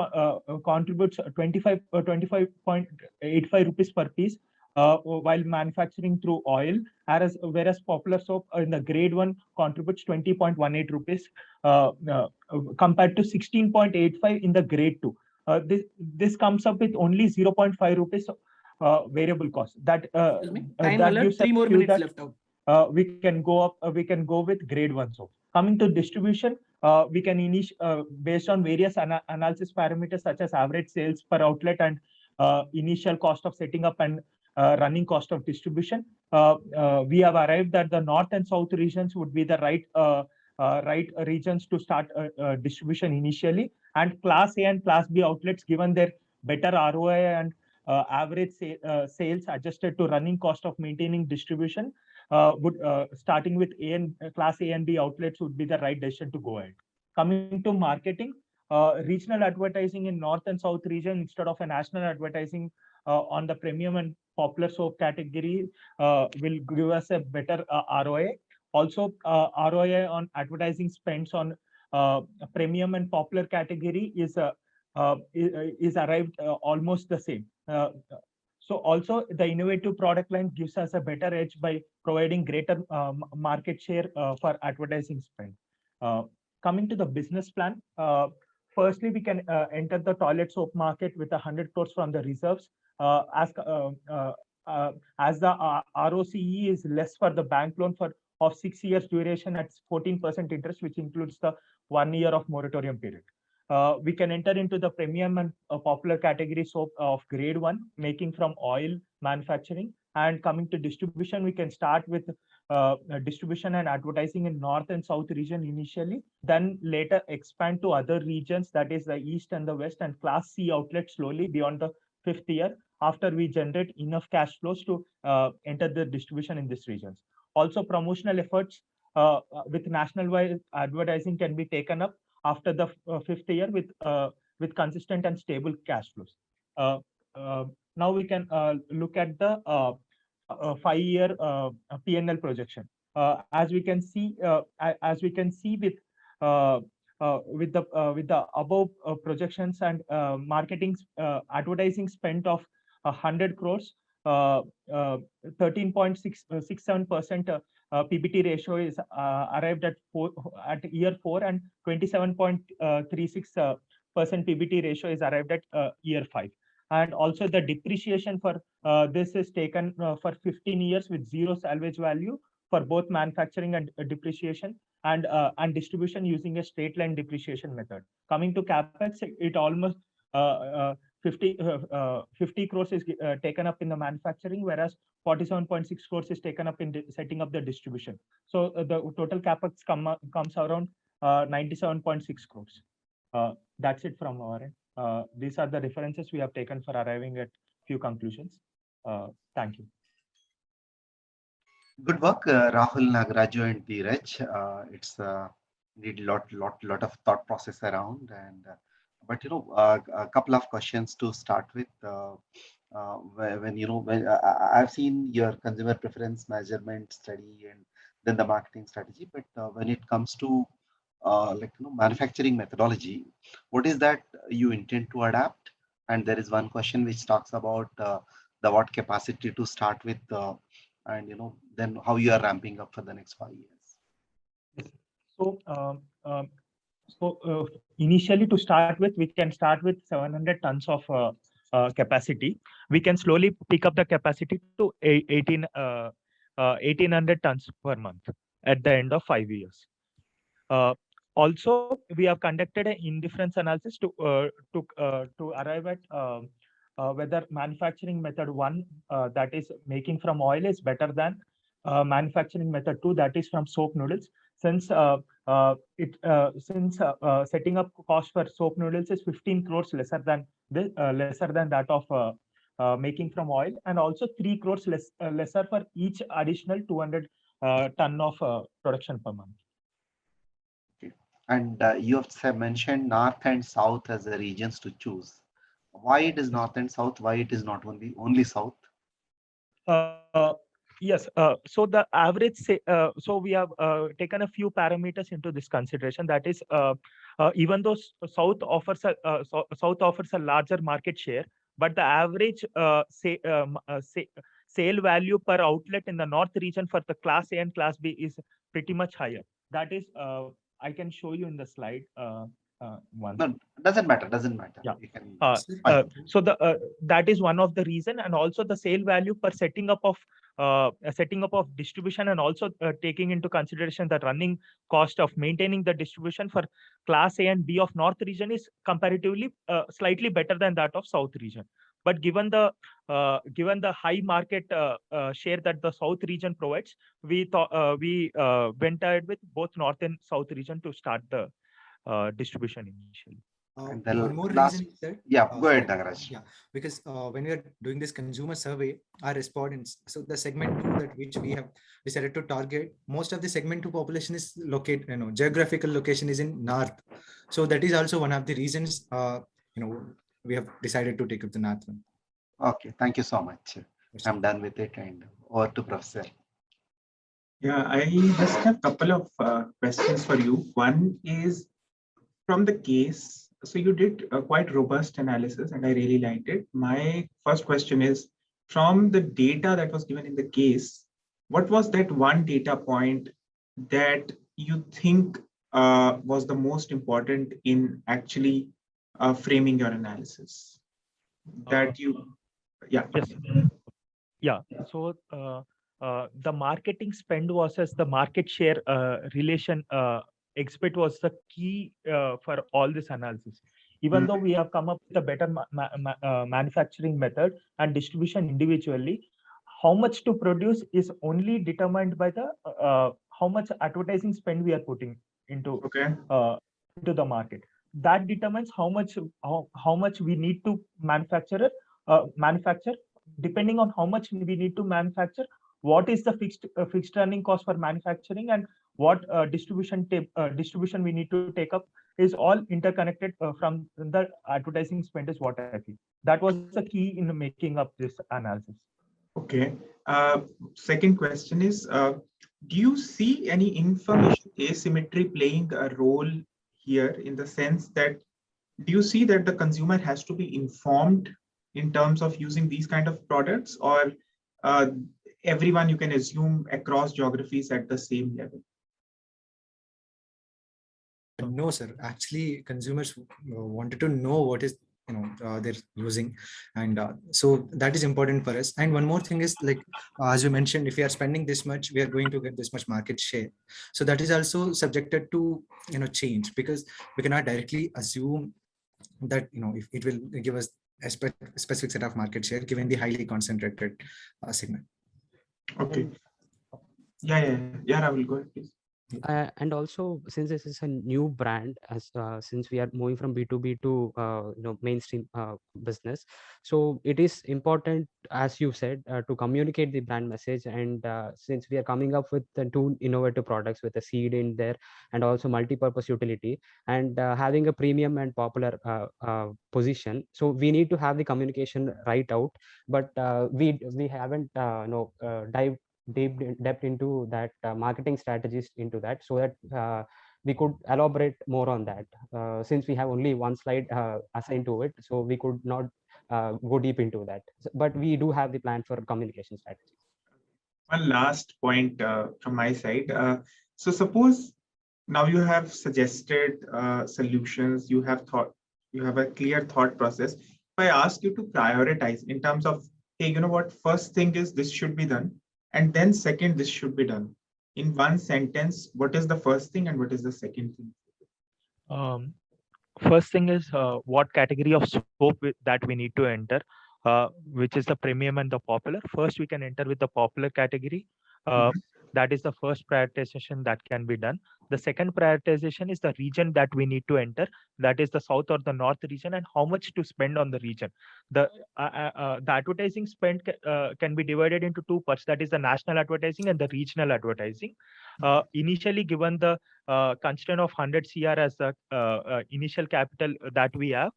contributes 25.85 rupees per piece while manufacturing through oil, whereas popular soap in the grade 1 contributes 20.18 rupees compared to 16.85 in the grade 2. This comes up with only 0.5 rupees variable cost. That gives 3 more minutes left out. We can go with grade 1 soap. Coming to distribution, we can based on various analysis parameters such as average sales per outlet and initial cost of setting up and running cost of distribution. We have arrived that the north and south regions would be the right regions to start distribution initially, and class A and class B outlets, given their better ROI and average sales adjusted to running cost of maintaining distribution, starting with class A and B outlets would be the right decision to go ahead. Coming to marketing, regional advertising in north and south region instead of a national advertising on the premium and popular soap category will give us a better ROI. Also, ROI on advertising spends on premium and popular category is arrived almost the same. So also the innovative product line gives us a better edge by providing greater market share for advertising spend. Coming to the business plan, firstly, we can enter the toilet soap market with 100 crores from the reserves. As the ROCE is less for the bank loan of 6 years duration at 14% interest, which includes the 1 year of moratorium period. We can enter into the premium and popular category soap of grade 1, making from oil manufacturing. And coming to distribution, we can start with distribution and advertising in north and south region initially, then later expand to other regions, that is the east and the west, and class C outlets slowly beyond the 5th year after we generate enough cash flows to enter the distribution in these regions. Also, promotional efforts with national-wide advertising can be taken up after the 5th year with consistent and stable cash flows. Now we can look at the 5-year P&L projection. As we can see with the above projections and marketing advertising spend of 100 crores, 13.67% PBT ratio is arrived at year 4, and 27.36% PBT ratio is arrived at year 5. And also the depreciation for this is taken for 15 years with zero salvage value for both manufacturing and depreciation, and distribution using a straight line depreciation method. Coming to capex, it almost 50 crores is taken up in the manufacturing, whereas 47.6 crores is taken up in setting up the distribution. So the total capex comes around 97.6 crores. That's it from our end. These are the references we have taken for arriving at few conclusions. Thank you. Good work, Rahul, Nagaraju, and Dheeraj. It's need lot of thought process around, and but a couple of questions to start with. When I've seen your consumer preference measurement study and then the marketing strategy, but when it comes to manufacturing methodology, what is that you intend to adapt? And there is one question which talks about the what capacity to start with, and then how you are ramping up for the next 5 years. So initially, to start with, we can start with 700 tons of capacity. We can slowly pick up the capacity to 1800 tons per month at the end of 5 years. Also, we have conducted an indifference analysis to arrive at whether manufacturing method 1, that is making from oil, is better than manufacturing method 2, that is from soap noodles. Since setting up cost for soap noodles is 15 crores lesser than that of making from oil, and also 3 crores lesser for each additional 200 ton of production per month. Okay. And you have mentioned North and South as the regions to choose. Why it is North and South? Why it is not only South? Yes. So the average, so we have taken a few parameters into this consideration. That is, even though South offers a larger market share, but the average sale value per outlet in the North region for the Class A and Class B is pretty much higher. That is, I can show you in the slide. One. No, doesn't matter. Yeah. You can, so that is one of the reason, and also the sale value per setting up of distribution, and also taking into consideration the running cost of maintaining the distribution for Class A and B of North region is comparatively slightly better than that of South region. But given the high market share that the South region provides, we went ahead with both North and South region to start the distribution initially. One more reason is that, go ahead, Nagaraj. Yeah, because when we are doing this consumer survey, our respondents, so the segment 2 that which we have decided to target, most of the segment 2 population is located, geographical location is in North. So that is also one of the reasons, we have decided to take up the North one. Okay, thank you so much. I'm done with it, and over to Professor. Yeah, I just have a couple of questions for you. One is from the case. So you did a quite robust analysis, and I really liked it. My first question is, from the data that was given in the case, what was that one data point that you think was the most important in actually framing your analysis? That you, Yes. Yeah. So the marketing spend versus the market share relation exhibit was the key for all this analysis. Even though we have come up with a better manufacturing method and distribution individually, how much to produce is only determined by the how much advertising spend we are putting into the market. That determines how much we need to manufacture. Depending on how much we need to manufacture, what is the fixed running cost for manufacturing, and what distribution we need to take up is all interconnected from the advertising spend is what I feel. That was the key in making up this analysis. Okay. Second question is, do you see any information asymmetry playing a role here, in the sense that, do you see that the consumer has to be informed in terms of using these kind of products, or everyone you can assume across geographies at the same level? No, sir. Actually, consumers wanted to know what is they're using, and so that is important for us. And one more thing is, like as you mentioned, if we are spending this much, we are going to get this much market share. So that is also subjected to change, because we cannot directly assume that if it will give us a specific set of market share given the highly concentrated segment. Okay. Yeah, Rahul, go ahead, please. And also, since this is a new brand, as since we are moving from B2B to mainstream business, so it is important, as you said, to communicate the brand message. And since we are coming up with the two innovative products with a seed in there and also multi-purpose utility, and having a premium and popular position, so we need to have the communication right out. But we haven't dived depth into that marketing strategies into that, so that we could elaborate more on that, since we have only one slide assigned to it, so we could not go deep into that. But we do have the plan for communication strategies. One last point from my side. So suppose now you have suggested solutions, you have a clear thought process. If I ask you to prioritize in terms of, hey, you know what, first thing is this should be done, and then second, this should be done. In one sentence, what is the first thing and what is the second thing? First thing is what category of soap that we need to enter, which is the premium and the popular. First, we can enter with the popular category. That is the first prioritization that can be done. The second prioritization is the region that we need to enter. That is the south or the north region, and how much to spend on the region. The advertising spend can be divided into two parts. That is the national advertising and the regional advertising. Initially, given the constraint of 100 CR as the initial capital that we have,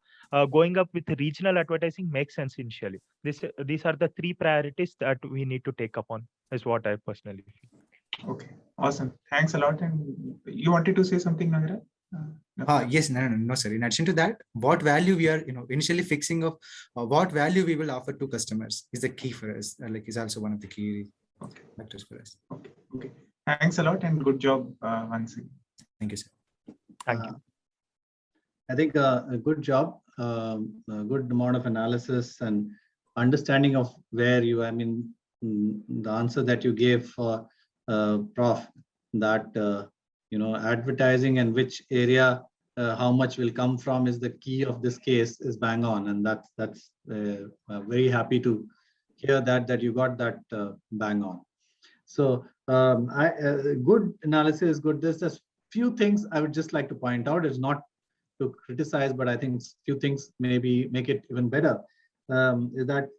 going up with regional advertising makes sense initially. These are the three priorities that we need to take upon, is what I personally feel. Okay, awesome. Thanks a lot. And you wanted to say something, Nagaraj? No. Yes, no, sir. In addition to that, what value we are, initially fixing of what value we will offer to customers is the key for us. Is also one of the key factors for us. Okay. Thanks a lot and good job once again. Thank you, sir. Thank you. I think a good job, a good amount of analysis and understanding of where you, the answer that you gave for Prof, that advertising and which area how much will come from is the key of this case is bang on, and that's very happy to hear that you got that bang on. So good analysis, good. There's just few things I would just like to point out. It's not to criticize, but I think few things maybe make it even better. Is that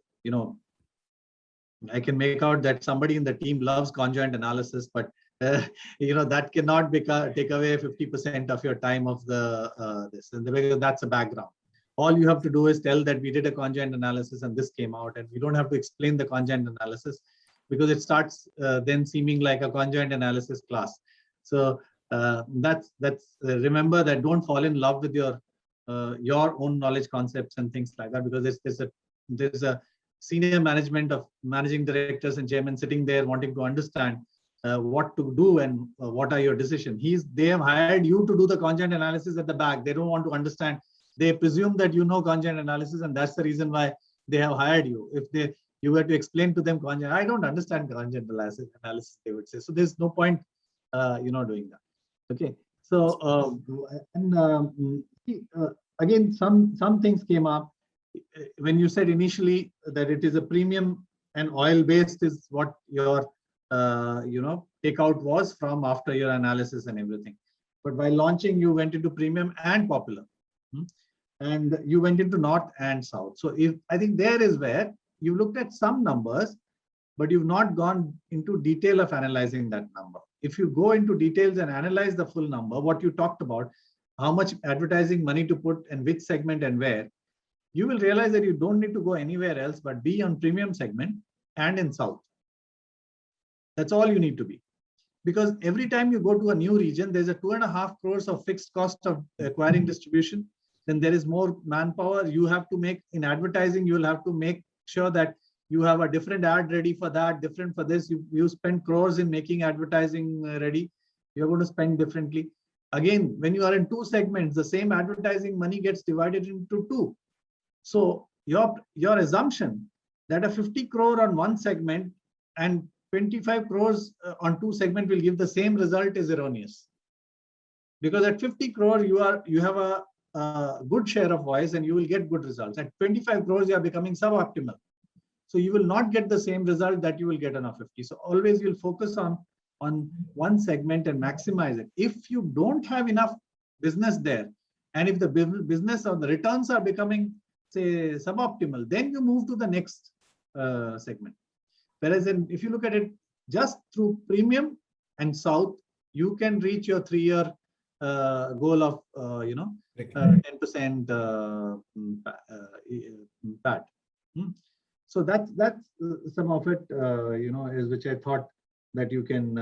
I can make out that somebody in the team loves conjoint analysis, but that cannot take away 50% of your time of the this, and because that's a background. All you have to do is tell that we did a conjoint analysis and this came out, and we don't have to explain the conjoint analysis because it starts then seeming like a conjoint analysis class. So that's remember that don't fall in love with your own knowledge concepts and things like that, because there's a senior management of managing directors and chairman sitting there wanting to understand what to do and what are your decisions. They have hired you to do the conjoint analysis at the back. They don't want to understand. They presume that you know conjoint analysis, and that's the reason why they have hired you. If you were to explain to them conjoint, I don't understand conjoint analysis, they would say. So there's no point, doing that. Okay. So again, some things came up when you said initially that it is a premium and oil-based is what your takeout was from after your analysis and everything. But by launching, you went into premium and popular, and you went into north and south. So I think there is where you looked at some numbers, but you've not gone into detail of analyzing that number. If you go into details and analyze the full number, what you talked about, how much advertising money to put and which segment and where, you will realize that you don't need to go anywhere else but be on premium segment and in south. That's all you need to be. Because every time you go to a new region, there's a 2.5 crores of fixed cost of acquiring distribution. then there is more manpower. You have to make, in advertising, you will have to make sure that you have a different ad ready for that, different for this. You spend crores in making advertising ready. You're going to spend differently. Again, when you are in two segments, the same advertising money gets divided into two. So your assumption that a 50 crore on one segment and 25 crores on two segment will give the same result is erroneous. Because at 50 crore, you have a good share of voice and you will get good results. At 25 crores, you are becoming suboptimal. So you will not get the same result that you will get on a 50. So always you'll focus on one segment and maximize it. If you don't have enough business there, and if the business or the returns are becoming, say, suboptimal, then you move to the next segment. Whereas if you look at it just through premium and south, you can reach your 3-year goal of 10% PAT. So that's some of it, is which I thought that you can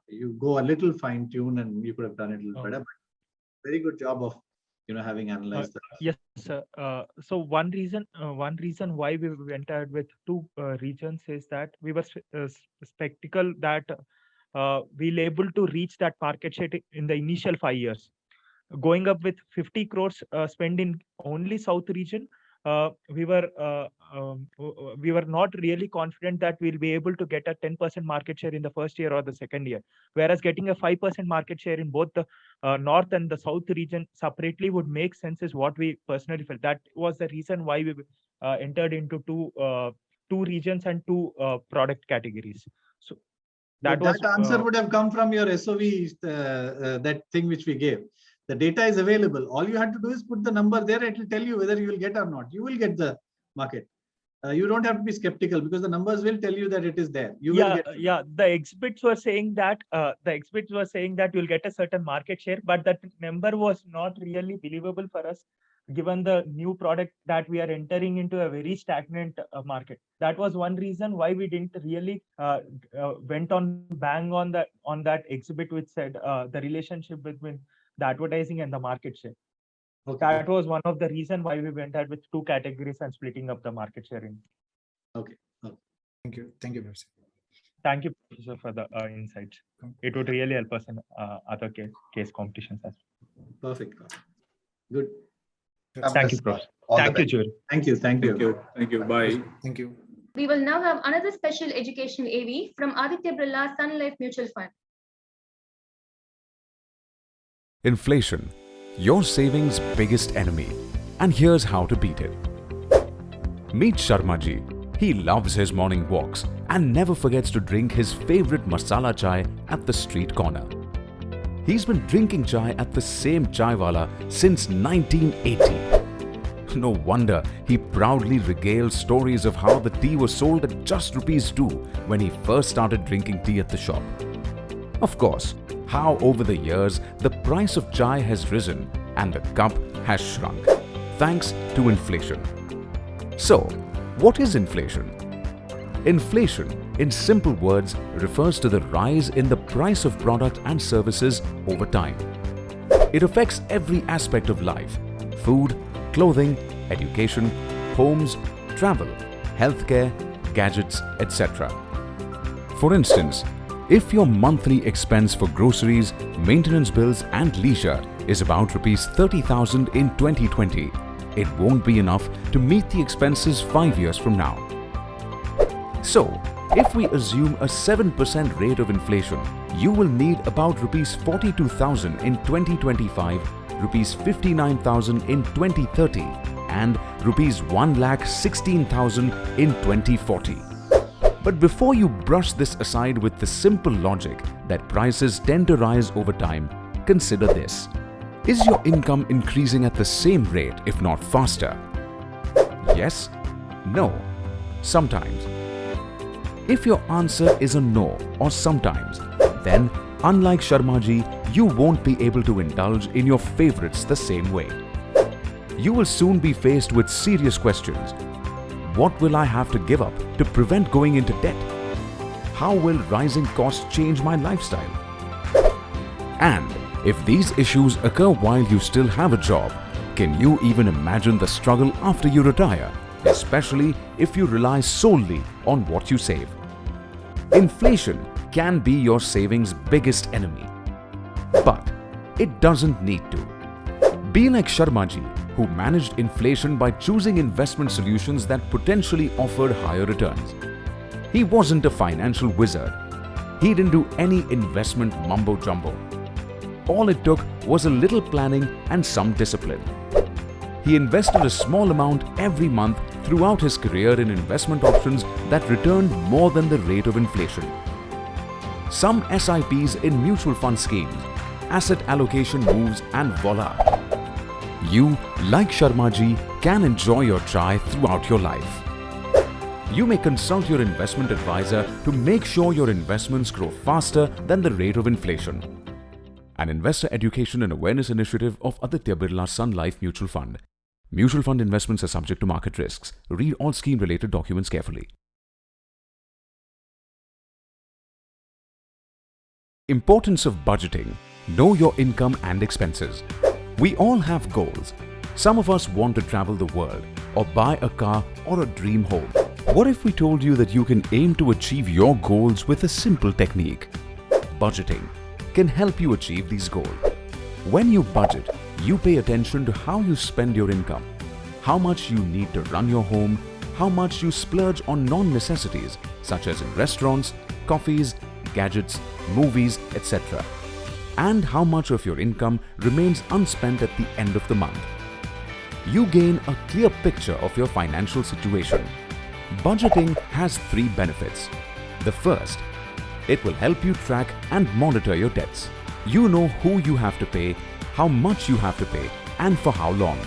you go a little fine tune and you could have done it a little better. But very good job of having analyzed that. Yes, sir. So one reason why we went ahead with two regions is that we were skeptical that we'll able to reach that market share in the initial 5 years. Going up with 50 crores spend in only South region, we were not really confident that we'll be able to get a 10% market share in the first year or the second year. Whereas getting a 5% market share in both the North and the South region separately would make sense, is what we personally felt. That was the reason why we entered into two regions and two product categories. So that answer would have come from your SOV, that thing which we gave. The data is available. All you have to do is put the number there. It will tell you whether you will get or not. You will get the market. You don't have to be skeptical because the numbers will tell you that it is there. You will get. Yeah. The exhibits were saying that you'll get a certain market share, but that number was not really believable for us, given the new product that we are entering into a very stagnant market. That was one reason why we didn't really went on bang on that exhibit, which said the relationship between the advertising and the market share. Okay. That was one of the reasons why we went ahead with two categories and splitting up the market share in. Okay. Thank you. Thank you, Professor. Thank you, Professor, for the insights. It would really help us in other case competitions as well. Perfect. Good. Thank you, Professor. Thank you, Jury. Thank you. Thank you. Bye. Thank you. We will now have another special education AV from Aditya Birla Sun Life Mutual Fund. Inflation, your savings' biggest enemy. And here's how to beat it. Meet Sharma ji. He loves his morning walks and never forgets to drink his favorite masala chai at the street corner. He's been drinking chai at the same chaiwala since 1980. No wonder he proudly regales stories of how the tea was sold at just ₹2 when he first started drinking tea at the shop. Of course, how over the years the price of chai has risen and the cup has shrunk, thanks to inflation. So, what is inflation? Inflation, in simple words, refers to the rise in the price of products and services over time. It affects every aspect of life: food, clothing, education, homes, travel, healthcare, gadgets, etc. For instance, if your monthly expense for groceries, maintenance bills and leisure is about ₹30,000 in 2020, it won't be enough to meet the expenses 5 years from now. So, if we assume a 7% rate of inflation, you will need about ₹42,000 in 2025, ₹59,000 in 2030 and ₹1,16,000 in 2040. But before you brush this aside with the simple logic that prices tend to rise over time, consider this. Is your income increasing at the same rate, if not faster? Yes? No? Sometimes? If your answer is a no or sometimes, then unlike Sharmaji, you won't be able to indulge in your favorites the same way. You will soon be faced with serious questions. What will I have to give up to prevent going into debt? How will rising costs change my lifestyle? And if these issues occur while you still have a job, Can you even imagine the struggle after you retire, especially if you rely solely on what you save? Inflation can be your savings' biggest enemy, but it doesn't need to. Be like Sharma ji, who managed inflation by choosing investment solutions that potentially offered higher returns. He wasn't a financial wizard. He didn't do any investment mumbo-jumbo. All it took was a little planning and some discipline. He invested a small amount every month throughout his career in investment options that returned more than the rate of inflation. Some SIPs in mutual fund schemes, asset allocation moves, and voila! You, like Sharma ji, can enjoy your chai throughout your life. You may consult your investment advisor to make sure your investments grow faster than the rate of inflation. An investor education and awareness initiative of Aditya Birla Sun Life Mutual Fund. Mutual fund investments are subject to market risks. Read all scheme-related documents carefully. Importance of budgeting. Know your income and expenses. We all have goals. Some of us want to travel the world, or buy a car or a dream home. What if we told you that you can aim to achieve your goals with a simple technique? Budgeting can help you achieve these goals. When you budget, you pay attention to how you spend your income, how much you need to run your home, how much you splurge on non-necessities such as in restaurants, coffees, gadgets, movies, etc., and how much of your income remains unspent at the end of the month. You gain a clear picture of your financial situation. Budgeting has 3 benefits. The first, it will help you track and monitor your debts. You know who you have to pay, how much you have to pay, and for how long.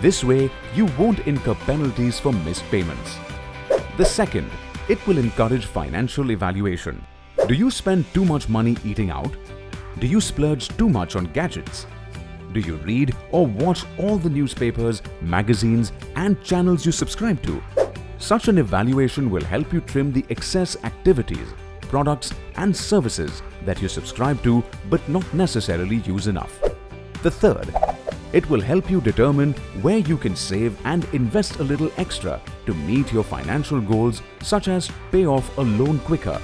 This way, you won't incur penalties for missed payments. The second, it will encourage financial evaluation. Do you spend too much money eating out? Do you splurge too much on gadgets? Do you read or watch all the newspapers, magazines, and channels you subscribe to? Such an evaluation will help you trim the excess activities, products, and services that you subscribe to but not necessarily use enough. The third, it will help you determine where you can save and invest a little extra to meet your financial goals, such as pay off a loan quicker,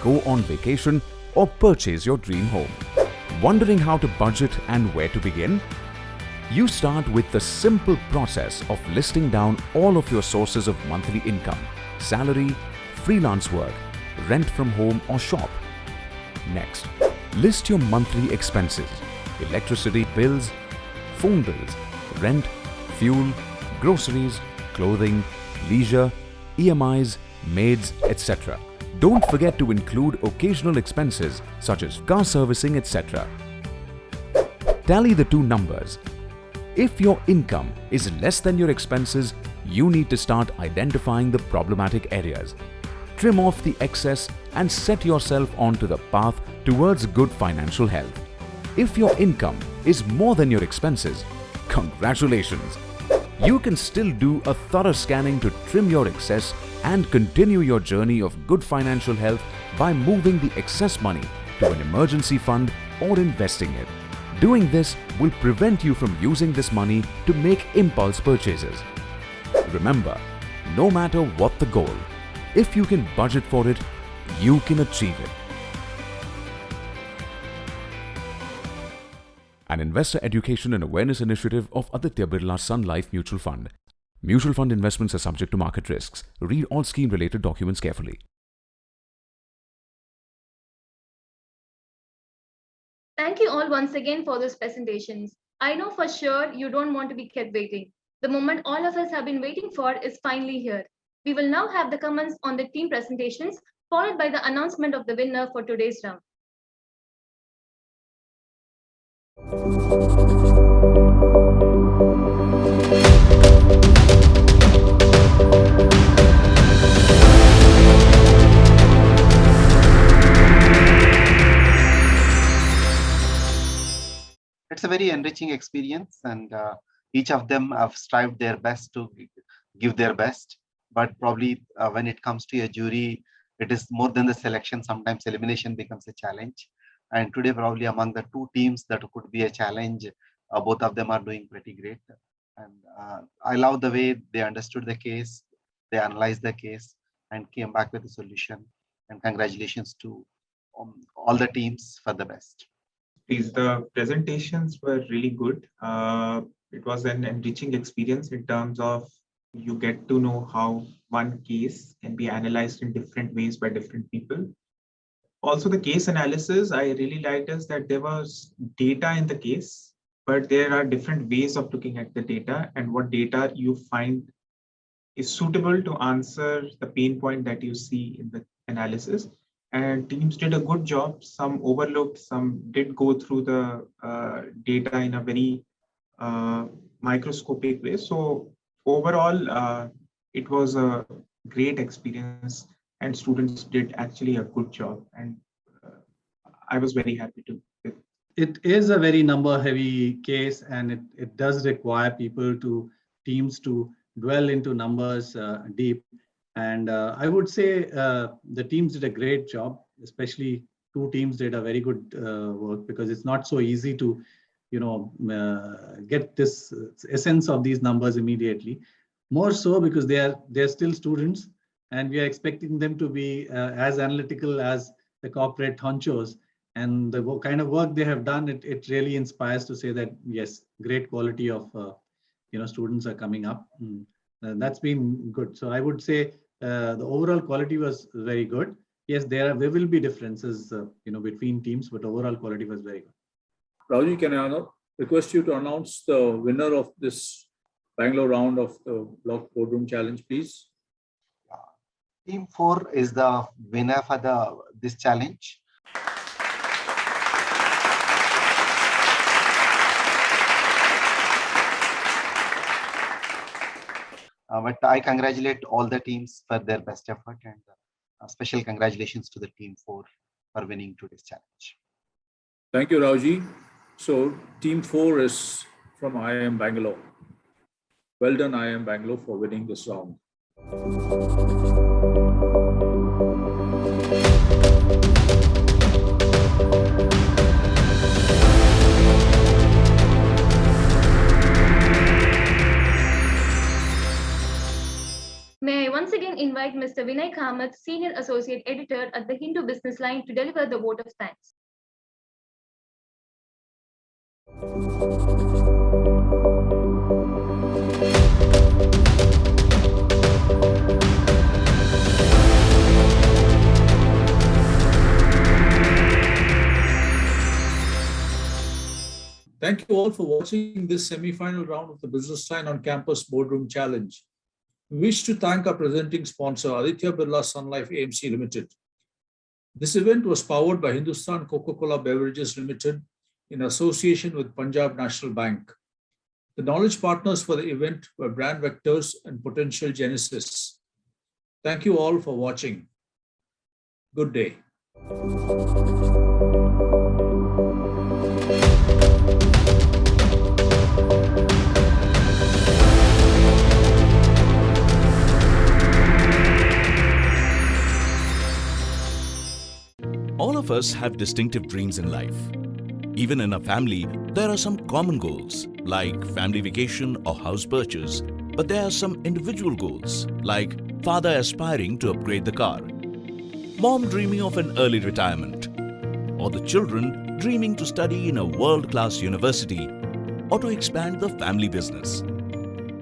go on vacation, or purchase your dream home. Wondering how to budget and where to begin? You start with the simple process of listing down all of your sources of monthly income: salary, freelance work, rent from home or shop. Next, list your monthly expenses: electricity bills, phone bills, rent, fuel, groceries, clothing, leisure, EMIs, maids, etc. Don't forget to include occasional expenses such as car servicing, etc. Tally the two numbers. If your income is less than your expenses, you need to start identifying the problematic areas. Trim off the excess and set yourself onto the path towards good financial health. If your income is more than your expenses, congratulations! You can still do a thorough scanning to trim your excess and continue your journey of good financial health by moving the excess money to an emergency fund or investing it. Doing this will prevent you from using this money to make impulse purchases. Remember, no matter what the goal, if you can budget for it, you can achieve it. An investor education and awareness initiative of Aditya Birla Sun Life Mutual Fund. Mutual fund investments are subject to market risks. Read all scheme-related documents carefully. Thank you all once again for those presentations. I know for sure you don't want to be kept waiting. The moment all of us have been waiting for is finally here. We will now have the comments on the team presentations, followed by the announcement of the winner for today's round. It's a very enriching experience, and each of them have strived their best to give their best. But probably when it comes to a jury, it is more than the selection. Sometimes elimination becomes a challenge. And today, probably among the two teams that could be a challenge, both of them are doing pretty great. And I love the way they understood the case, they analyzed the case and came back with a solution. And congratulations to all the teams for the best. The presentations were really good. It was an enriching experience in terms of you get to know how one case can be analyzed in different ways by different people. Also, the case analysis, I really liked is that there was data in the case, but there are different ways of looking at the data and what data you find is suitable to answer the pain point that you see in the analysis. And teams did a good job. Some overlooked, some did go through the data in a very microscopic way. So overall, it was a great experience and students did actually a good job. And I was very happy to. It is a very number heavy case and it does require teams to dwell into numbers deep. And I would say the teams did a great job, especially two teams did a very good work because it's not so easy to, get this essence of these numbers immediately. More so because they're still students and we are expecting them to be as analytical as the corporate honchos. And the kind of work they have done, it really inspires to say that, yes, great quality of students are coming up. That's been good. So I would say the overall quality was very good. Yes, there will be differences, between teams, but overall quality was very good. Rauji, can I request you to announce the winner of this Bangalore round of the Block Boardroom Challenge, please? Team 4 is the winner for this challenge. But I congratulate all the teams for their best effort and special congratulations to the Team 4 for winning today's challenge. Thank you, Rauji. So Team 4 is from IIM Bangalore. Well done, IIM Bangalore, for winning this round. May I once again invite Mr. Vinay Kamath, Senior Associate Editor at the Hindu Business Line, to deliver the vote of thanks. Thank you all for watching this semi-final round of the Business Line on Campus Boardroom Challenge. We wish to thank our presenting sponsor, Aditya Birla Sun Life AMC Limited. This event was powered by Hindustan Coca-Cola Beverages Limited in association with Punjab National Bank. The knowledge partners for the event were Brand Vectors and Potential Genesis. Thank you all for watching. Good day. All of us have distinctive dreams in life. Even in a family, there are some common goals, like family vacation or house purchase, but there are some individual goals, like father aspiring to upgrade the car, mom dreaming of an early retirement, or the children dreaming to study in a world-class university or to expand the family business.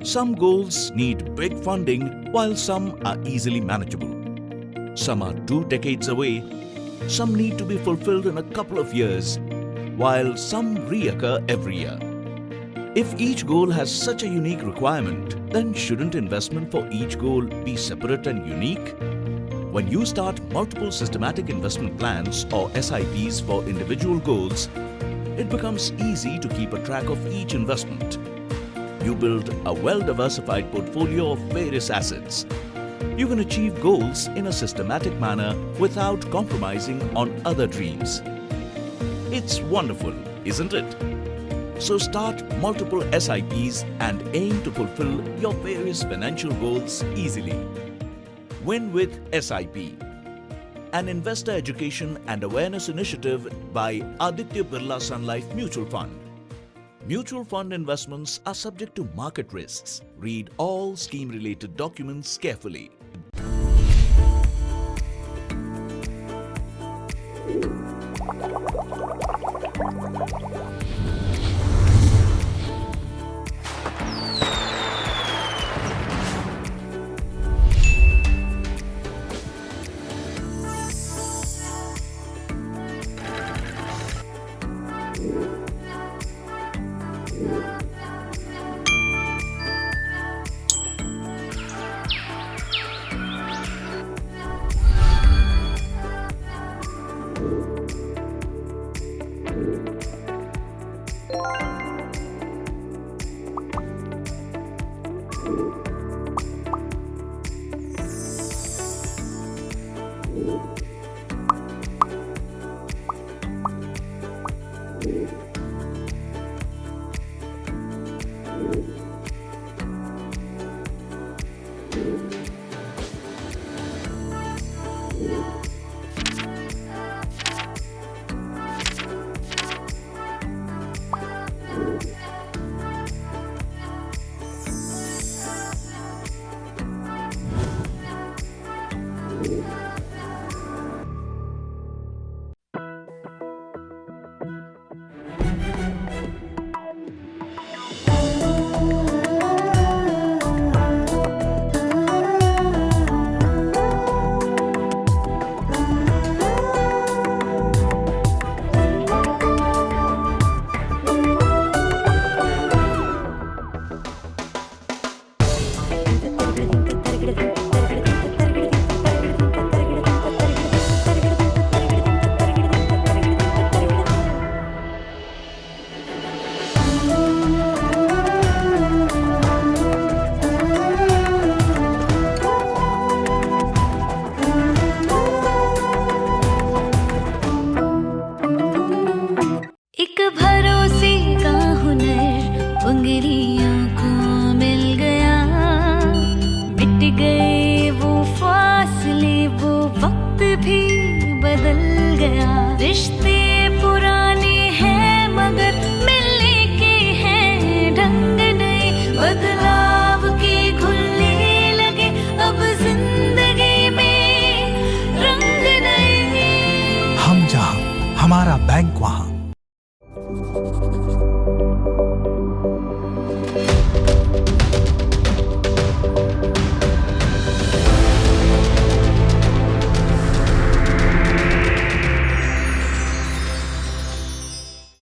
Some goals need big funding, while some are easily manageable. Some are 2 decades away. Some need to be fulfilled in a couple of years, while some reoccur every year. If each goal has such a unique requirement, then shouldn't investment for each goal be separate and unique? When you start multiple systematic investment plans or SIPs for individual goals, it becomes easy to keep a track of each investment. You build a well-diversified portfolio of various assets. You can achieve goals in a systematic manner without compromising on other dreams. It's wonderful, isn't it? So start multiple SIPs and aim to fulfill your various financial goals easily. Win with SIP, an investor education and awareness initiative by Aditya Birla Sun Life Mutual Fund. Mutual fund investments are subject to market risks. Read all scheme-related documents carefully. एक भरोसे का हुनर उंगलियों को मिल गया, मिट गए वो फासले, वो वक्त भी बदल गया। रिश्ते पुराने हैं मगर मिलने के हैं ढंग नए, बदलाव के घुलने लगे अब जिंदगी में रंग नए। हम जहां हमारा बैंक वहां।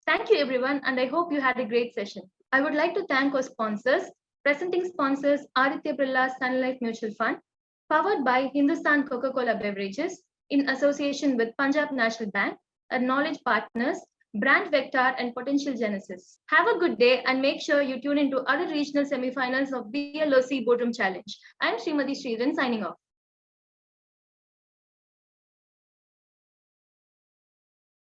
Thank you everyone, and I hope you had a great session. I would like to thank our sponsors. Presenting sponsors Aditya Birla Sun Life Mutual Fund, powered by Hindustan Coca-Cola Beverages in association with Punjab National Bank, our knowledge partners, Brand Vector and Potential Genesis. Have a good day and make sure you tune into other regional semifinals of BLOC Boardroom Challenge. I am Srimati Sridhan signing off.